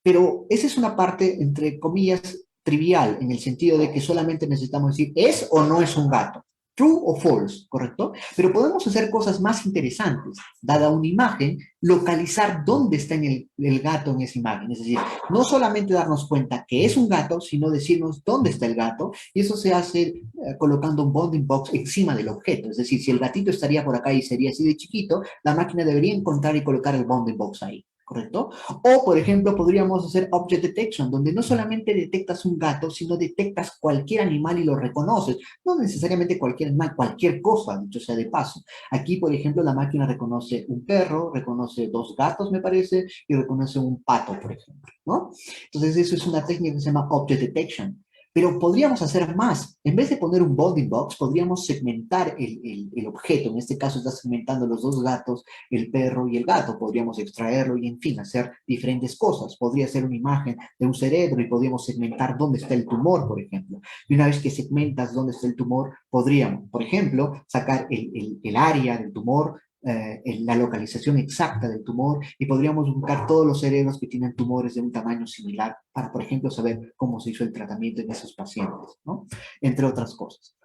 Pero esa es una parte, entre comillas, trivial, en el sentido de que solamente necesitamos decir, ¿es o no es un gato? True o false, ¿correcto? Pero podemos hacer cosas más interesantes. Dada una imagen, localizar dónde está el gato en esa imagen. Es decir, no solamente darnos cuenta que es un gato, sino decirnos dónde está el gato. Y eso se hace colocando un bounding box encima del objeto. Es decir, si el gatito estaría por acá y sería así de chiquito, la máquina debería encontrar y colocar el bounding box ahí. ¿Correcto? O, por ejemplo, podríamos hacer object detection, donde no solamente detectas un gato, sino detectas cualquier animal y lo reconoces. No necesariamente cualquier animal, cualquier cosa, dicho sea de paso. Aquí, por ejemplo, la máquina reconoce un perro, reconoce dos gatos, me parece, y reconoce un pato, por ejemplo, ¿no? Entonces, eso es una técnica que se llama object detection. Pero podríamos hacer más. En vez de poner un bounding box, podríamos segmentar el objeto. En este caso está segmentando los dos gatos, el perro y el gato. Podríamos extraerlo y, en fin, hacer diferentes cosas. Podría ser una imagen de un cerebro y podríamos segmentar dónde está el tumor, por ejemplo. Y una vez que segmentas dónde está el tumor, podríamos, por ejemplo, sacar el área del tumor, la localización exacta del tumor y podríamos buscar todos los cerebros que tienen tumores de un tamaño similar para, por ejemplo, saber cómo se hizo el tratamiento en esos pacientes, ¿no? Entre otras cosas.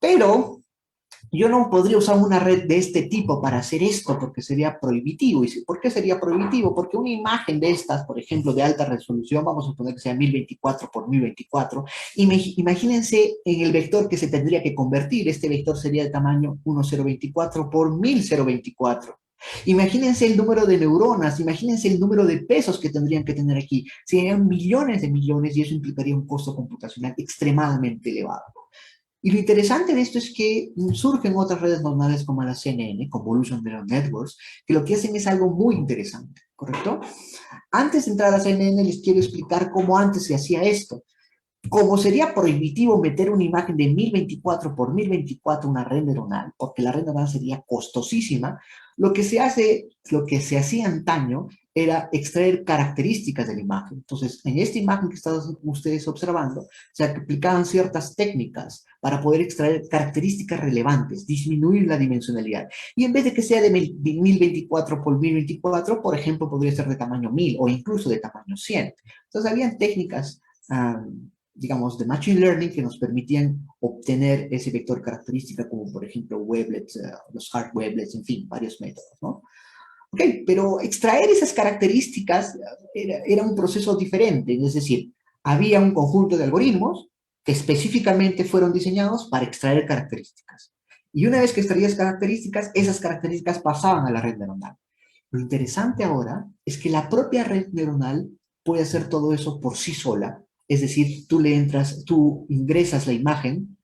Pero yo no podría usar una red de este tipo para hacer esto porque sería prohibitivo. ¿Y por qué sería prohibitivo? Porque una imagen de estas, por ejemplo, de alta resolución, vamos a suponer que sea 1024 por 1024, imagínense en el vector que se tendría que convertir. Este vector sería de tamaño 1024 por 1024. Imagínense el número de neuronas, imagínense el número de pesos que tendrían que tener aquí. Serían millones de millones y eso implicaría un costo computacional extremadamente elevado. Y lo interesante de esto es que surgen otras redes neuronales como la CNN, Convolution Neural Networks, que lo que hacen es algo muy interesante, ¿correcto? Antes de entrar a la CNN les quiero explicar cómo antes se hacía esto. Como sería prohibitivo meter una imagen de 1024 por 1024 una red neuronal, porque la red neuronal sería costosísima, lo que se hacía antaño era extraer características de la imagen. Entonces, en esta imagen que están ustedes observando, se aplicaban ciertas técnicas para poder extraer características relevantes, disminuir la dimensionalidad. Y en vez de que sea de 1024 por 1024, por ejemplo, podría ser de tamaño 1000 o incluso de tamaño 100. Entonces, habían técnicas digamos, de Machine Learning que nos permitían obtener ese vector característica, como por ejemplo weblets, los hard weblets, en fin, varios métodos, ¿no? Ok, pero extraer esas características era un proceso diferente, es decir, había un conjunto de algoritmos que específicamente fueron diseñados para extraer características. Y una vez que extraías características, esas características pasaban a la red neuronal. Lo interesante ahora es que la propia red neuronal puede hacer todo eso por sí sola. Es decir, tú ingresas la imagen,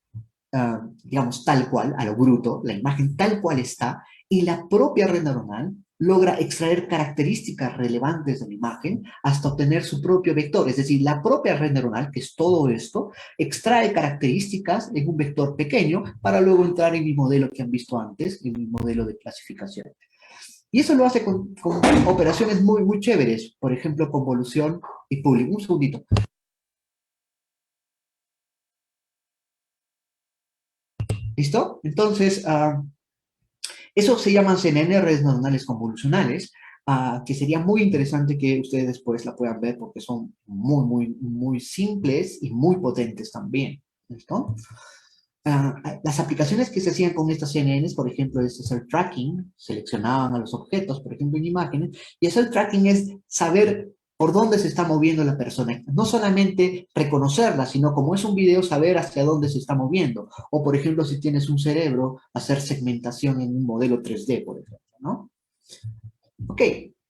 digamos, tal cual, a lo bruto, la imagen tal cual está, y la propia red neuronal logra extraer características relevantes de la imagen hasta obtener su propio vector. Es decir, la propia red neuronal, que es todo esto, extrae características en un vector pequeño para luego entrar en mi modelo que han visto antes, en mi modelo de clasificación. Y eso lo hace con operaciones muy, muy chéveres, por ejemplo, convolución y pooling. Un segundito. ¿Listo? Entonces, eso se llaman CNN, redes neuronales convolucionales, que sería muy interesante que ustedes después la puedan ver porque son muy, muy, muy simples y muy potentes también. ¿Listo? Las aplicaciones que se hacían con estas CNNs, por ejemplo, es hacer tracking, seleccionaban a los objetos, por ejemplo, en imágenes, y hacer tracking es saber por dónde se está moviendo la persona. No solamente reconocerla, sino como es un video, saber hacia dónde se está moviendo. O, por ejemplo, si tienes un cerebro, hacer segmentación en un modelo 3D, por ejemplo, ¿no? Ok,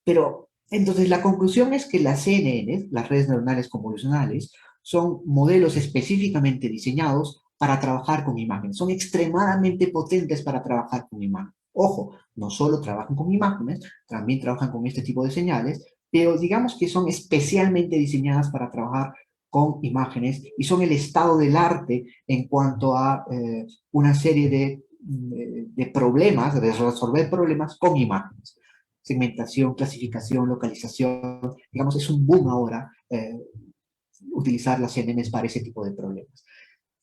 pero entonces la conclusión es que las CNN, las redes neuronales convolucionales, son modelos específicamente diseñados para trabajar con imágenes. Son extremadamente potentes para trabajar con imágenes. Ojo, no solo trabajan con imágenes, también trabajan con este tipo de señales, pero digamos que son especialmente diseñadas para trabajar con imágenes y son el estado del arte en cuanto a una serie de problemas, de resolver problemas con imágenes. Segmentación, clasificación, localización, digamos, es un boom ahora utilizar las CNNs para ese tipo de problemas.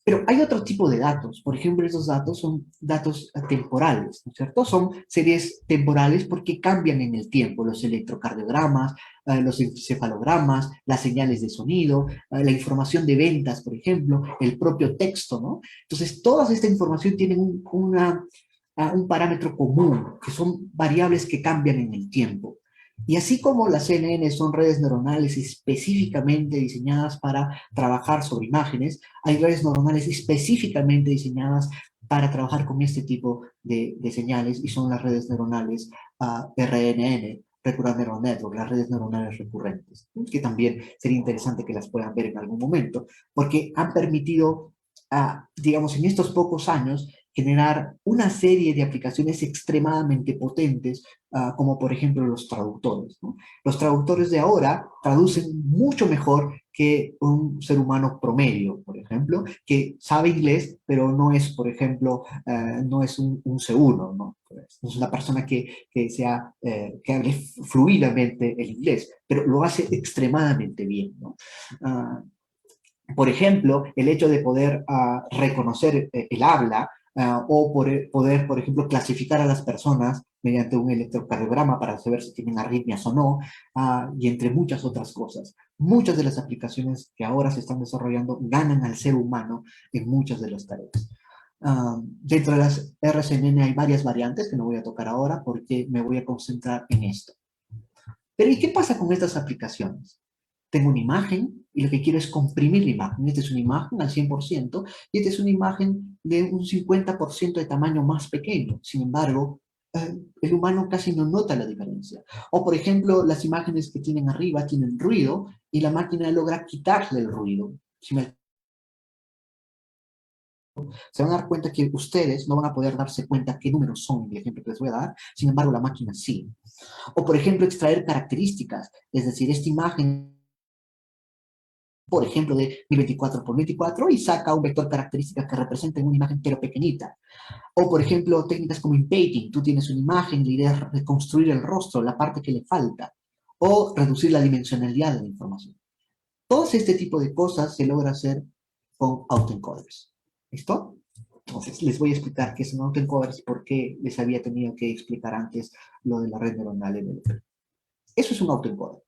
Pero hay otro tipo de datos. Por ejemplo, esos datos son datos temporales, ¿no es cierto? Son series temporales porque cambian en el tiempo. Los electrocardiogramas, los encefalogramas, las señales de sonido, la información de ventas, por ejemplo, el propio texto, ¿no? Entonces, toda esta información tiene un parámetro común, que son variables que cambian en el tiempo. Y así como las CNN son redes neuronales específicamente diseñadas para trabajar sobre imágenes, hay redes neuronales específicamente diseñadas para trabajar con este tipo de señales y son las redes neuronales RNN, Recurrent Neural Network, las redes neuronales recurrentes, que también sería interesante que las puedan ver en algún momento, porque han permitido, digamos, en estos pocos años, generar una serie de aplicaciones extremadamente potentes, como por ejemplo los traductores, ¿no? Los traductores de ahora traducen mucho mejor que un ser humano promedio, por ejemplo, que sabe inglés, pero no es, por ejemplo, no es un C1, ¿no? No es una persona que hable fluidamente el inglés, pero lo hace extremadamente bien, ¿no? Por ejemplo, el hecho de poder reconocer el habla o poder, por ejemplo, clasificar a las personas mediante un electrocardiograma para saber si tienen arritmias o no, y entre muchas otras cosas. Muchas de las aplicaciones que ahora se están desarrollando ganan al ser humano en muchas de las tareas. Dentro de las RCNN hay varias variantes que no voy a tocar ahora porque me voy a concentrar en esto. Pero ¿y qué pasa con estas aplicaciones? Tengo una imagen y lo que quiero es comprimir la imagen. Esta es una imagen al 100% y esta es una imagen de un 50% de tamaño más pequeño. Sin embargo, el humano casi no nota la diferencia. O, por ejemplo, las imágenes que tienen arriba tienen ruido y la máquina logra quitarle el ruido. Si me se van a dar cuenta que ustedes no van a poder darse cuenta qué números son en el ejemplo que les voy a dar, sin embargo la máquina sí. O por ejemplo extraer características, es decir, esta imagen por ejemplo, de 1024 por 24 y saca un vector característica que representa una imagen pero pequeñita. O, por ejemplo, técnicas como inpainting. Tú tienes una imagen, la idea es reconstruir el rostro, la parte que le falta. O reducir la dimensionalidad de la información. Todo este tipo de cosas se logra hacer con autoencoders. ¿Listo? Entonces, les voy a explicar qué son autoencoders y por qué les había tenido que explicar antes lo de la red neuronal NLP. Eso es un autoencoder.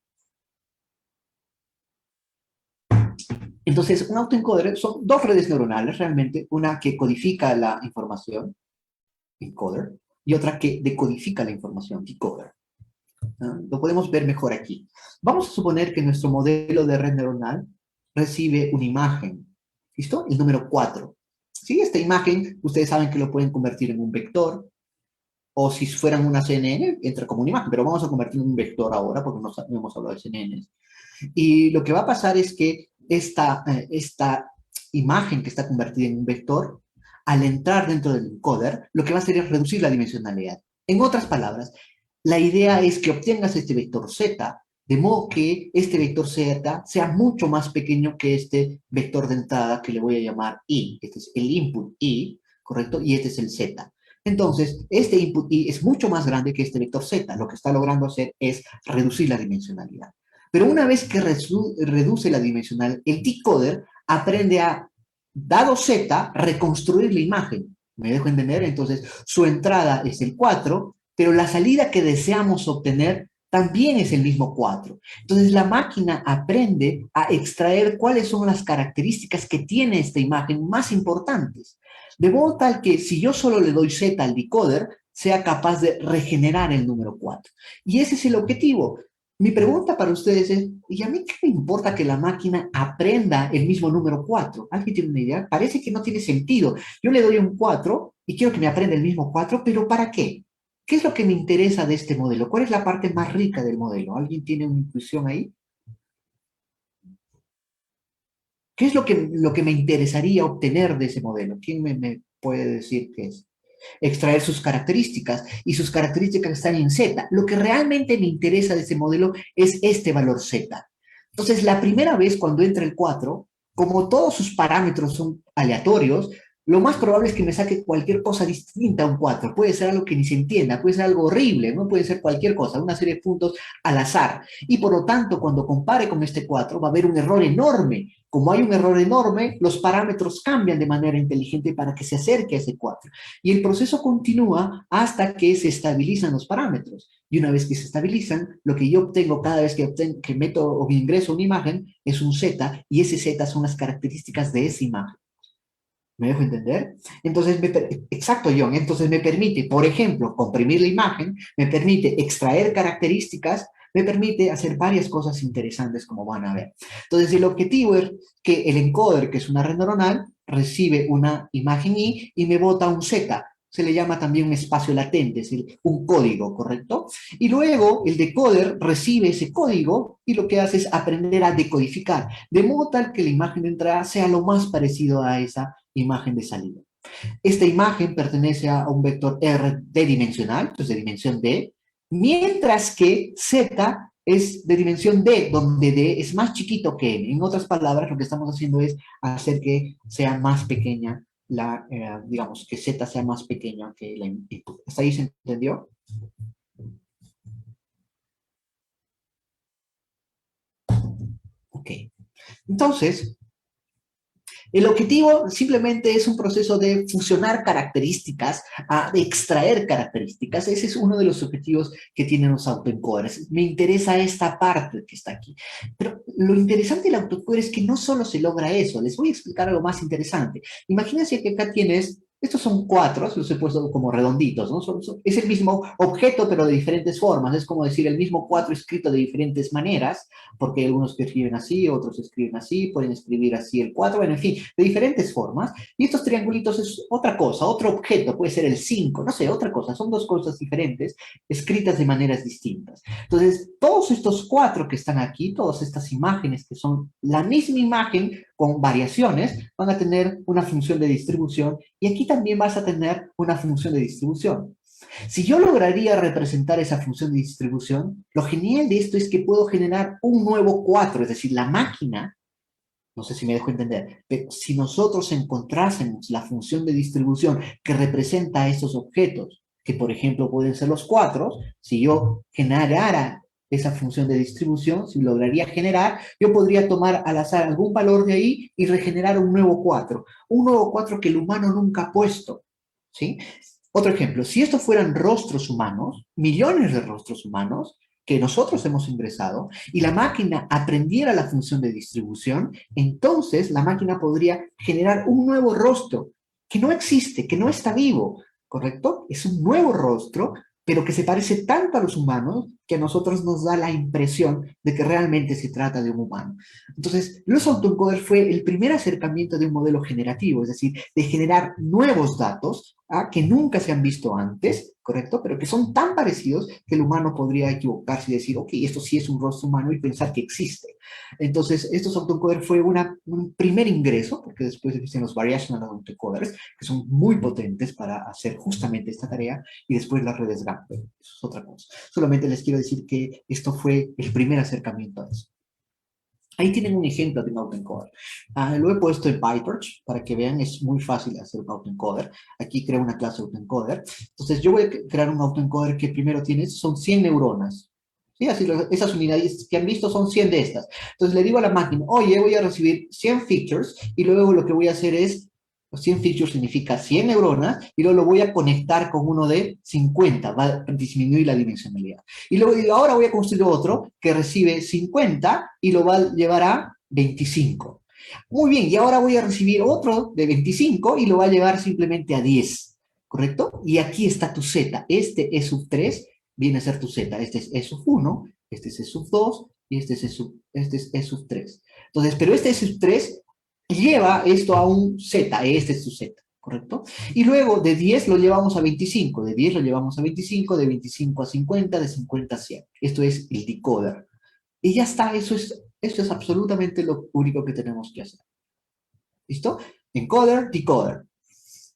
Entonces, un autoencoder son dos redes neuronales realmente, una que codifica la información, encoder, y otra que decodifica la información, decoder. Lo podemos ver mejor aquí. Vamos a suponer que nuestro modelo de red neuronal recibe una imagen, ¿listo? El número 4. ¿Sí? Esta imagen, ustedes saben que lo pueden convertir en un vector, o si fueran una CNN, entra como una imagen, pero vamos a convertirlo en un vector ahora, porque no hemos hablado de CNNs. Y lo que va a pasar es que esta imagen que está convertida en un vector, al entrar dentro del encoder, lo que va a hacer es reducir la dimensionalidad. En otras palabras, la idea es que obtengas este vector Z, de modo que este vector Z sea mucho más pequeño que este vector de entrada que le voy a llamar I. Este es el input I, ¿correcto? Y este es el Z. Entonces, este input I es mucho más grande que este vector Z. Lo que está logrando hacer es reducir la dimensionalidad. Pero una vez que reduce la dimensional, el decoder aprende a, dado Z, reconstruir la imagen. ¿Me dejo entender? Entonces, su entrada es el 4, pero la salida que deseamos obtener también es el mismo 4. Entonces, la máquina aprende a extraer cuáles son las características que tiene esta imagen más importantes. De modo tal que si yo solo le doy Z al decoder, sea capaz de regenerar el número 4. Y ese es el objetivo. Mi pregunta para ustedes es, ¿y a mí qué me importa que la máquina aprenda el mismo número 4? ¿Alguien tiene una idea? Parece que no tiene sentido. Yo le doy un 4 y quiero que me aprenda el mismo 4, pero ¿para qué? ¿Qué es lo que me interesa de este modelo? ¿Cuál es la parte más rica del modelo? ¿Alguien tiene una intuición ahí? ¿Qué es lo que me interesaría obtener de ese modelo? ¿Quién me puede decir qué es? Extraer sus características, y sus características están en Z. Lo que realmente me interesa de ese modelo es este valor Z. Entonces, la primera vez cuando entra el 4, como todos sus parámetros son aleatorios, lo más probable es que me saque cualquier cosa distinta a un 4. Puede ser algo que ni se entienda, puede ser algo horrible, no puede ser cualquier cosa, una serie de puntos al azar. Y por lo tanto, cuando compare con este 4, va a haber un error enorme. Como hay un error enorme, los parámetros cambian de manera inteligente para que se acerque a ese 4. Y el proceso continúa hasta que se estabilizan los parámetros. Y una vez que se estabilizan, lo que yo obtengo cada vez que meto o ingreso una imagen es un Z, y ese Z son las características de esa imagen. ¿Me dejo entender? Entonces, exacto, John. Entonces me permite, por ejemplo, comprimir la imagen, me permite extraer características, me permite hacer varias cosas interesantes, como van a ver. Entonces, el objetivo es que el encoder, que es una red neuronal, recibe una imagen I y me bota un Z. Se le llama también un espacio latente, es decir, un código, ¿correcto? Y luego el decoder recibe ese código y lo que hace es aprender a decodificar, de modo tal que la imagen de entrada sea lo más parecido a esa imagen de salida. Esta imagen pertenece a un vector R D-dimensional, entonces de dimensión D, mientras que Z es de dimensión D, donde D es más chiquito que N. En otras palabras, lo que estamos haciendo es hacer que sea más pequeña digamos, que Z sea más pequeña que la input. ¿Hasta ahí se entendió? Ok. Entonces, el objetivo simplemente es un proceso de fusionar características, de extraer características. Ese es uno de los objetivos que tienen los autoencoders. Me interesa esta parte que está aquí. Pero lo interesante del autoencoder es que no solo se logra eso. Les voy a explicar algo más interesante. Imagínense que acá tienes, estos son cuatro, los he puesto como redonditos, ¿no? Es el mismo objeto, pero de diferentes formas. Es como decir el mismo cuatro escrito de diferentes maneras, porque hay algunos que escriben así, otros escriben así, pueden escribir así el 4, bueno, en fin, de diferentes formas. Y estos triangulitos es otra cosa, otro objeto, puede ser el 5, no sé, otra cosa, son dos cosas diferentes, escritas de maneras distintas. Entonces, todos estos cuatro que están aquí, todas estas imágenes que son la misma imagen con variaciones, van a tener una función de distribución, y aquí también vas a tener una función de distribución. Si yo lograría representar esa función de distribución, lo genial de esto es que puedo generar un nuevo 4, es decir, la máquina, no sé si me dejo entender, pero si nosotros encontrásemos la función de distribución que representa a esos objetos, que por ejemplo pueden ser los 4, si yo generara esa función de distribución, si lograría generar, yo podría tomar al azar algún valor de ahí y regenerar un nuevo 4 que el humano nunca ha puesto, ¿sí? Otro ejemplo, si estos fueran rostros humanos, millones de rostros humanos que nosotros hemos ingresado, y la máquina aprendiera la función de distribución, entonces la máquina podría generar un nuevo rostro que no existe, que no está vivo, ¿correcto? Es un nuevo rostro, pero que se parece tanto a los humanos que a nosotros nos da la impresión de que realmente se trata de un humano. Entonces, los autoencoders fue el primer acercamiento de un modelo generativo, es decir, de generar nuevos datos que nunca se han visto antes, ¿correcto? Pero que son tan parecidos que el humano podría equivocarse y decir, ok, esto sí es un rostro humano y pensar que existe. Entonces, estos autoencoders fue un primer ingreso, porque después existen los variational autoencoders, que son muy potentes para hacer justamente esta tarea, y después las redes GAN. Eso es otra cosa. Solamente les quiero decir que esto fue el primer acercamiento a eso. Ahí tienen un ejemplo de un autoencoder. Lo he puesto en PyTorch para que vean, es muy fácil hacer un autoencoder. Aquí creo una clase autoencoder. Entonces yo voy a crear un autoencoder que primero tiene, son 100 neuronas. ¿Sí? Así esas unidades que han visto son 100 de estas. Entonces le digo a la máquina, oye, voy a recibir 100 features y luego lo que voy a hacer es 100 features significa 100 neuronas, y luego lo voy a conectar con uno de 50, va a disminuir la dimensionalidad. Y luego digo, ahora voy a construir otro que recibe 50 y lo va a llevar a 25. Muy bien, y ahora voy a recibir otro de 25 y lo va a llevar simplemente a 10, ¿correcto? Y aquí está tu Z. Este es sub 3, viene a ser tu Z. Este es E sub 1, este es E sub 2 y este es E sub 3. Entonces, pero este E sub 3 lleva esto a un Z, este es su Z, ¿correcto? Y luego de 10 lo llevamos a 25, de 10 lo llevamos a 25, de 25 a 50, de 50 a 100. Esto es el decoder. Y ya está, esto es absolutamente lo único que tenemos que hacer. ¿Listo? Encoder, decoder.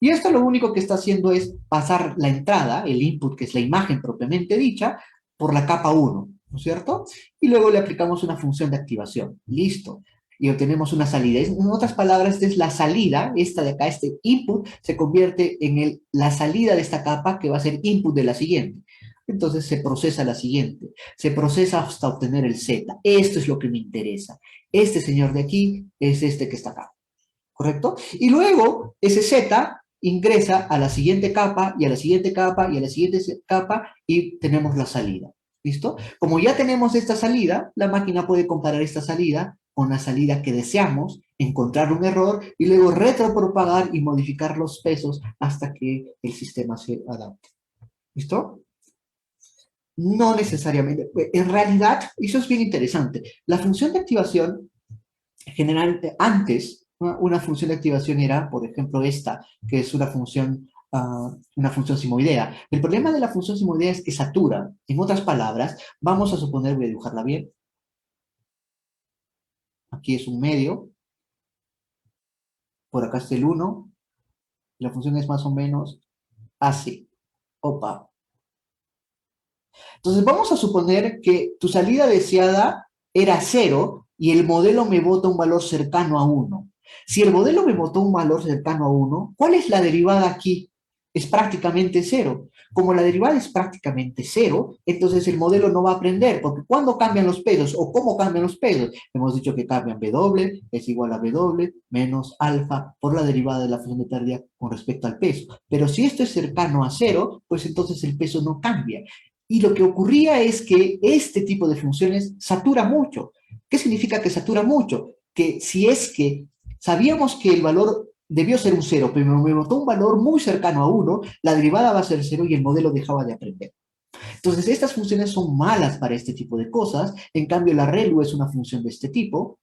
Y esto lo único que está haciendo es pasar la entrada, el input, que es la imagen propiamente dicha, por la capa 1, ¿no es cierto? Y luego le aplicamos una función de activación. Listo. Y obtenemos una salida. En otras palabras, esta es la salida, esta de acá, este input, se convierte en la salida de esta capa que va a ser input de la siguiente. Entonces se procesa la siguiente. Se procesa hasta obtener el Z. Esto es lo que me interesa. Este señor de aquí es este que está acá. ¿Correcto? Y luego ese Z ingresa a la siguiente capa y a la siguiente capa y a la siguiente capa y tenemos la salida. ¿Listo? Como ya tenemos esta salida, la máquina puede comparar esta salida con la salida que deseamos, encontrar un error y luego retropropagar y modificar los pesos hasta que el sistema se adapte. ¿Listo? No necesariamente. En realidad, eso es bien interesante. La función de activación, generalmente antes, una función de activación era, por ejemplo, esta, que es una función simoidea. El problema de la función simoidea es que satura. En otras palabras, vamos a suponer, voy a dibujarla bien. Aquí es un medio. Por acá está el 1. La función es más o menos así. Opa. Entonces vamos a suponer que tu salida deseada era 0 y el modelo me bota un valor cercano a 1. Si el modelo me botó un valor cercano a 1, ¿cuál es la derivada aquí? Es prácticamente 0. Como la derivada es prácticamente 0, entonces el modelo no va a aprender, porque ¿cuándo cambian los pesos o cómo cambian los pesos? Hemos dicho que cambian W es igual a W menos alfa por la derivada de la función de pérdida con respecto al peso. Pero si esto es cercano a 0, pues entonces el peso no cambia. Y lo que ocurría es que este tipo de funciones satura mucho. ¿Qué significa que satura mucho? Que si es que sabíamos que el valor debió ser un 0, pero me botó un valor muy cercano a 1, la derivada va a ser 0 y el modelo dejaba de aprender. Entonces, estas funciones son malas para este tipo de cosas. En cambio, la ReLU es una función de este tipo.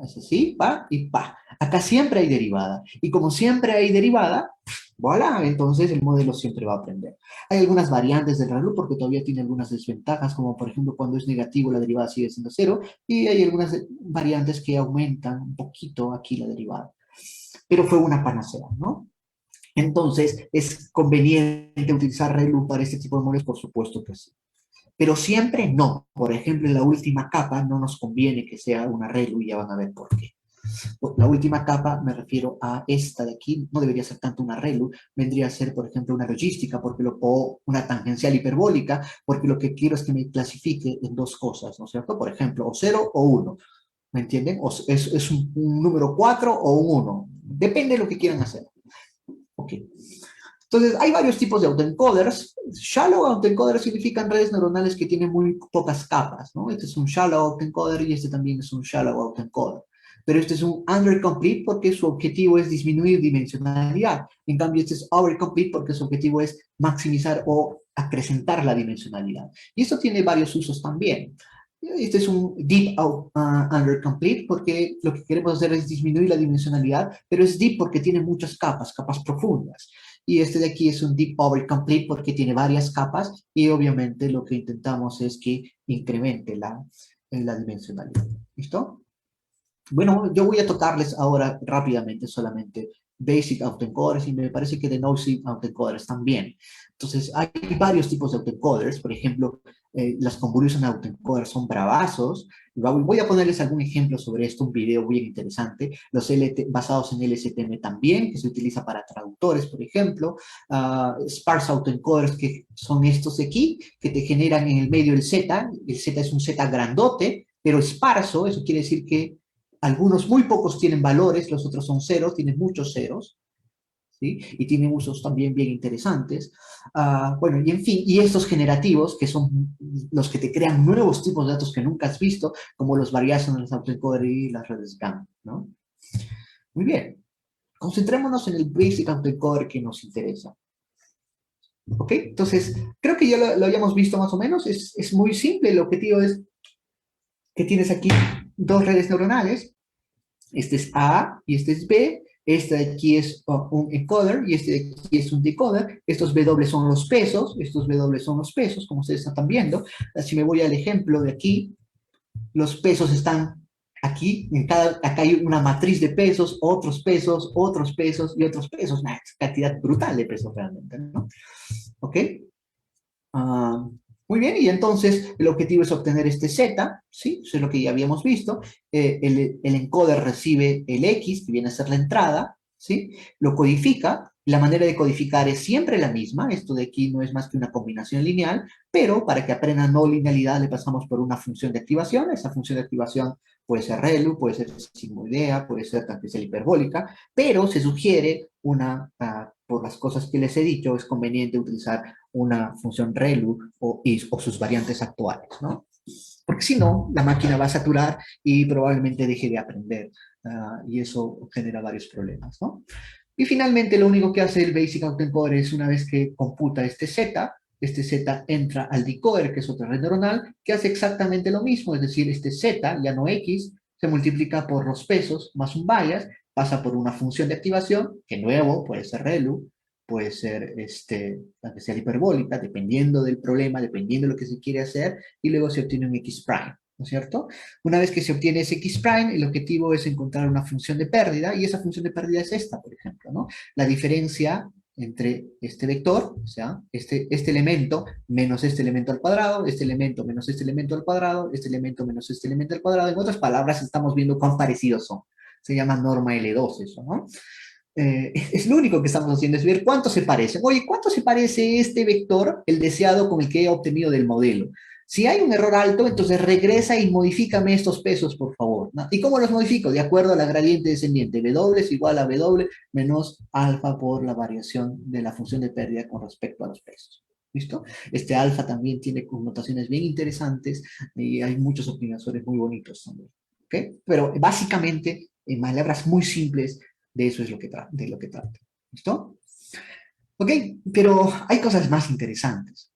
Es así, pa y pa. Acá siempre hay derivada. Y como siempre hay derivada, voilà, entonces el modelo siempre va a aprender. Hay algunas variantes del ReLU porque todavía tiene algunas desventajas, como por ejemplo cuando es negativo la derivada sigue siendo 0, y hay algunas variantes que aumentan un poquito aquí la derivada. Pero fue una panacea, ¿no? Entonces, ¿es conveniente utilizar ReLU para este tipo de modelos? Por supuesto que sí. Pero siempre no. Por ejemplo, en la última capa no nos conviene que sea una ReLU y ya van a ver por qué. La última capa me refiero a esta de aquí, no debería ser tanto una ReLU, vendría a ser, por ejemplo, una logística o una tangencial hiperbólica, porque lo que quiero es que me clasifique en dos cosas, ¿no es cierto? Por ejemplo, o 0 o 1, ¿me entienden? O es un número 4 o un 1, depende de lo que quieran hacer. Ok. Entonces, hay varios tipos de autoencoders. Shallow autoencoders significan redes neuronales que tienen muy pocas capas, ¿no? Este es un shallow autoencoder y este también es un shallow autoencoder. Pero este es un undercomplete porque su objetivo es disminuir dimensionalidad. En cambio, este es overcomplete porque su objetivo es maximizar o acrecentar la dimensionalidad. Y esto tiene varios usos también. Este es un deep undercomplete porque lo que queremos hacer es disminuir la dimensionalidad, pero es deep porque tiene muchas capas, capas profundas. Y este de aquí es un deep overcomplete porque tiene varias capas y obviamente lo que intentamos es que incremente la dimensionalidad. ¿Listo? Bueno, yo voy a tocarles ahora rápidamente solamente Basic Autoencoders y me parece que de Noisy Autoencoders también. Entonces, hay varios tipos de autoencoders. Por ejemplo, las Convolution Autoencoders son bravazos. Voy a ponerles algún ejemplo sobre esto, un video bien interesante. Los LT, basados en LSTM también, que se utiliza para traductores, por ejemplo. Sparse Autoencoders, que son estos de aquí, que te generan en el medio el Z. El Z es un Z grandote, pero esparso. Eso quiere decir que algunos, muy pocos tienen valores, los otros son ceros, tienen muchos ceros, ¿sí? Y tienen usos también bien interesantes. Bueno, y en fin, y estos generativos, que son los que te crean nuevos tipos de datos que nunca has visto, como los variational autoencoder y las redes GAN, ¿no? Muy bien. Concentrémonos en el basic autoencoder que nos interesa. ¿Ok? Entonces, creo que ya lo hayamos visto más o menos. Es muy simple. El objetivo es que tienes aquí dos redes neuronales. Este es A y este es B. Este de aquí es un encoder y este de aquí es un decoder. Estos W son los pesos, estos W son los pesos, como ustedes están viendo. Si me voy al ejemplo de aquí, los pesos están aquí, acá hay una matriz de pesos, otros pesos, otros pesos y otros pesos. Una cantidad brutal de pesos realmente, ¿no? ¿Ok? Uh, muy bien, y entonces el objetivo es obtener este Z, ¿sí? Eso es lo que ya habíamos visto. El encoder recibe el X, que viene a ser la entrada, ¿sí? Lo codifica. La manera de codificar es siempre la misma. Esto de aquí no es más que una combinación lineal, pero para que aprenda no linealidad le pasamos por una función de activación. Esa función de activación puede ser ReLU, puede ser sigmoidea, puede ser tangencial hiperbólica, pero se sugiere por las cosas que les he dicho, es conveniente utilizar una función ReLU o sus variantes actuales, ¿no? Porque si no, la máquina va a saturar y probablemente deje de aprender, y eso genera varios problemas, ¿no? Y finalmente, lo único que hace el Basic Autoencoder es una vez que computa este Z entra al decoder, que es otra red neuronal, que hace exactamente lo mismo, es decir, este Z, ya no X, se multiplica por los pesos más un bias, pasa por una función de activación, que nuevo puede ser ReLU, puede ser la que sea hiperbólica, dependiendo del problema, dependiendo de lo que se quiere hacer, y luego se obtiene un X prime, ¿no es cierto? Una vez que se obtiene ese X prime, el objetivo es encontrar una función de pérdida, y esa función de pérdida es esta, por ejemplo, ¿no? La diferencia entre este vector, o sea, este elemento menos este elemento al cuadrado, este elemento menos este elemento al cuadrado, este elemento menos este elemento al cuadrado. En otras palabras, estamos viendo cuán parecidos son. Se llama norma L2 eso, ¿no? Es lo único que estamos haciendo, es ver cuánto se parece. Oye, ¿cuánto se parece este vector, el deseado, con el que he obtenido del modelo? Si hay un error alto, entonces regresa y modifícame estos pesos, por favor, ¿no? ¿Y cómo los modifico? De acuerdo a la gradiente descendiente. W es igual a W menos alfa por la variación de la función de pérdida con respecto a los pesos. ¿Listo? Este alfa también tiene connotaciones bien interesantes y hay muchos optimizadores muy bonitos también. ¿Ok? Pero básicamente, en palabras muy simples, de eso es de lo que trata. ¿Listo? Ok, pero hay cosas más interesantes.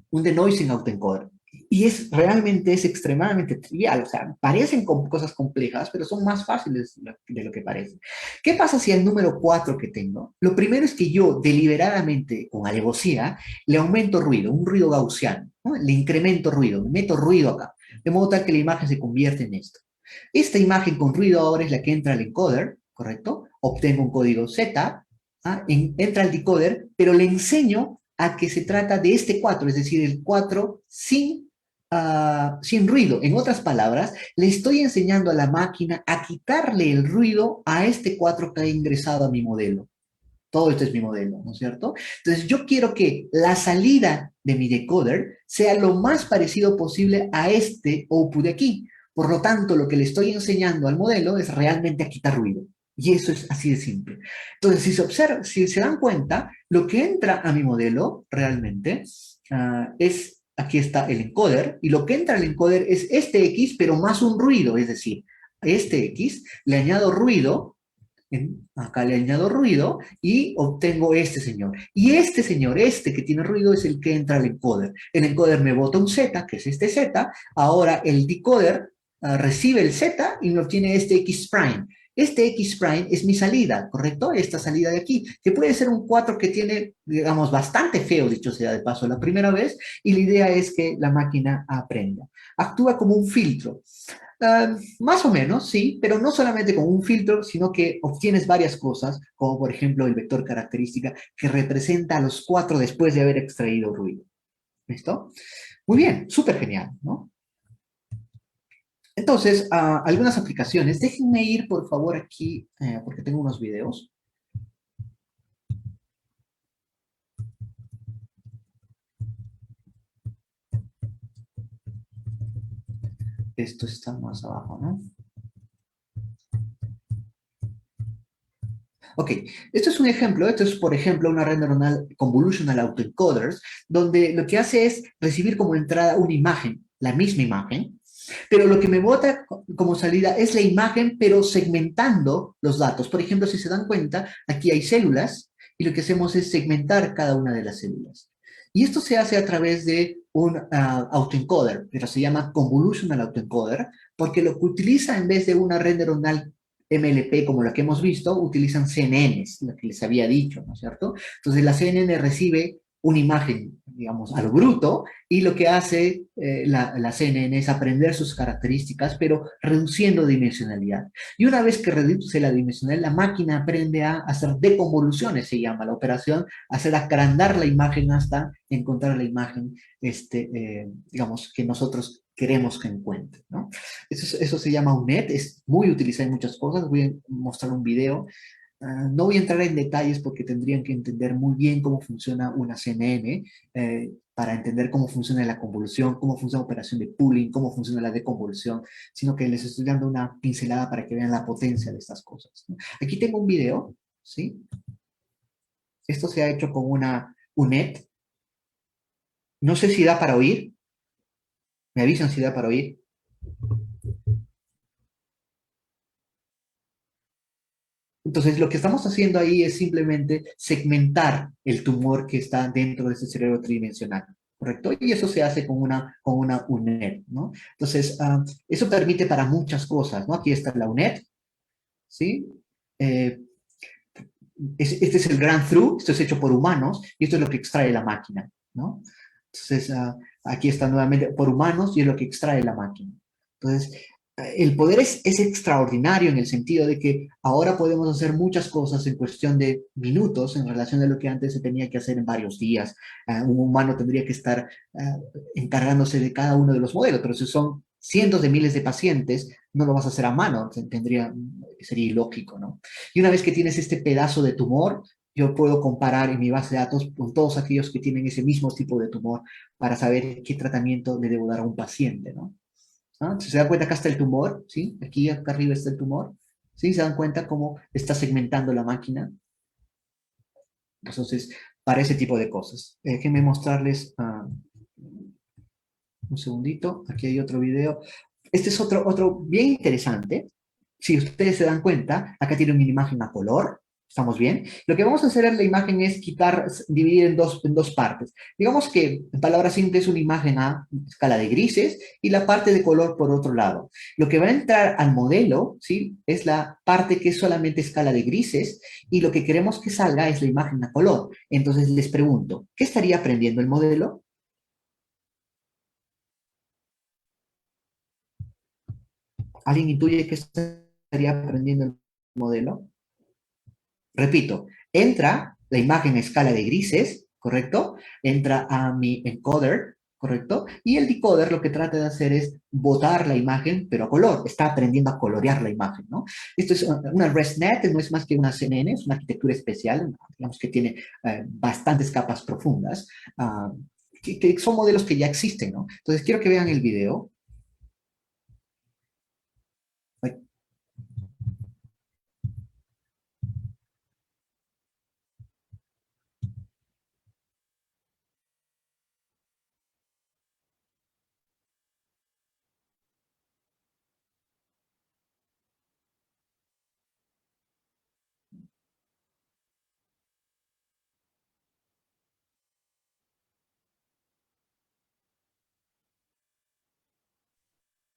Un denoising autoencoder. Y realmente es extremadamente trivial, o sea, parecen cosas complejas, pero son más fáciles de lo que parecen. ¿Qué pasa si el número 4 que tengo? Lo primero es que yo deliberadamente, con alevosía, le aumento ruido, un ruido gaussiano, ¿no? Le incremento ruido, le meto ruido acá, de modo tal que la imagen se convierte en esto. Esta imagen con ruido ahora es la que entra al encoder, ¿correcto? Obtengo un código Z, entra al decoder, pero le enseño a que se trata de este 4, es decir, el 4 sin ruido. En otras palabras, le estoy enseñando a la máquina a quitarle el ruido a este 4 que ha ingresado a mi modelo. Todo esto es mi modelo, ¿no es cierto? Entonces yo quiero que la salida de mi decoder sea lo más parecido posible a este output de aquí. Por lo tanto, lo que le estoy enseñando al modelo es realmente a quitar ruido. Y eso es así de simple. Entonces, si se dan cuenta, lo que entra a mi modelo realmente aquí está el encoder, y lo que entra al encoder es este X, pero más un ruido, es decir, a este X le añado ruido, Acá le añado ruido y obtengo este señor. Y este señor, este que tiene ruido, es el que entra al encoder. El encoder me bota un Z, que es este Z. Ahora el decoder recibe el Z y me obtiene este X prime. Este X prime es mi salida, ¿correcto? Esta salida de aquí, que puede ser un 4 que tiene, digamos, bastante feo, dicho sea de paso, la primera vez, y la idea es que la máquina aprenda. Actúa como un filtro. Más o menos, sí, pero no solamente con un filtro, sino que obtienes varias cosas, como por ejemplo el vector característica que representa a los 4 después de haber extraído ruido. ¿Listo? Muy bien, súper genial, ¿no? Entonces, algunas aplicaciones. Déjenme ir, por favor, aquí, porque tengo unos videos. Esto está más abajo, ¿no? Ok, esto es un ejemplo, esto es por ejemplo una red neuronal convolutional autoencoders, donde lo que hace es recibir como entrada una imagen, la misma imagen, pero lo que me bota como salida es la imagen, pero segmentando los datos. Por ejemplo, si se dan cuenta, aquí hay células y lo que hacemos es segmentar cada una de las células. Y esto se hace a través de un autoencoder, pero se llama convolutional autoencoder, porque lo que utiliza en vez de una red neuronal MLP como la que hemos visto, utilizan CNNs, lo que les había dicho, ¿no es cierto? Entonces la CNN recibe una imagen, digamos, a lo bruto, y lo que hace la CNN es aprender sus características, pero reduciendo dimensionalidad. Y una vez que reduce la dimensionalidad, la máquina aprende a hacer deconvoluciones, se llama la operación, hacer agrandar la imagen hasta encontrar la imagen, digamos, que nosotros queremos que encuentre, ¿no? Eso se llama UNET, es muy utilizado en muchas cosas. Voy a mostrar un video. No voy a entrar en detalles porque tendrían que entender muy bien cómo funciona una CNN para entender cómo funciona la convolución, cómo funciona la operación de pooling, cómo funciona la deconvolución, sino que les estoy dando una pincelada para que vean la potencia de estas cosas, ¿no? Aquí tengo un video, ¿sí? Esto se ha hecho con una UNET. No sé si da para oír. Me avisan si da para oír. Entonces, lo que estamos haciendo ahí es simplemente segmentar el tumor que está dentro de ese cerebro tridimensional, ¿correcto? Y eso se hace con una UNED, ¿no? Entonces, eso permite para muchas cosas, ¿no? Aquí está la UNED, ¿sí? Eh, este es el Grand Through, esto es hecho por humanos, y esto es lo que extrae la máquina, ¿no? Entonces, aquí está nuevamente por humanos y es lo que extrae la máquina. Entonces, el poder es extraordinario en el sentido de que ahora podemos hacer muchas cosas en cuestión de minutos en relación a lo que antes se tenía que hacer en varios días. Un humano tendría que estar encargándose de cada uno de los modelos, pero si son cientos de miles de pacientes, no lo vas a hacer a mano, sería ilógico, ¿no? Y una vez que tienes este pedazo de tumor, yo puedo comparar en mi base de datos con todos aquellos que tienen ese mismo tipo de tumor para saber qué tratamiento le debo dar a un paciente, ¿no? ¿Ah? Si se dan cuenta, acá está el tumor, ¿sí? Aquí acá arriba está el tumor, ¿sí? Se dan cuenta cómo está segmentando la máquina. Entonces, para ese tipo de cosas. Déjenme mostrarles un segundito. Aquí hay otro video. Este es otro bien interesante. Si ustedes se dan cuenta, acá tiene una imagen a color. ¿Estamos bien? Lo que vamos a hacer en la imagen es dividir en dos partes. Digamos que, en palabras simples, es una imagen a escala de grises y la parte de color por otro lado. Lo que va a entrar al modelo, ¿sí? Es la parte que es solamente escala de grises y lo que queremos que salga es la imagen a color. Entonces les pregunto, ¿qué estaría aprendiendo el modelo? ¿Alguien intuye que estaría aprendiendo el modelo? Repito, entra la imagen a escala de grises, ¿correcto? Entra a mi encoder, ¿correcto? Y el decoder lo que trata de hacer es botar la imagen, pero a color. Está aprendiendo a colorear la imagen, ¿no? Esto es una ResNet, no es más que una CNN, es una arquitectura especial, digamos que tiene bastantes capas profundas, que son modelos que ya existen, ¿no? Entonces, quiero que vean el video.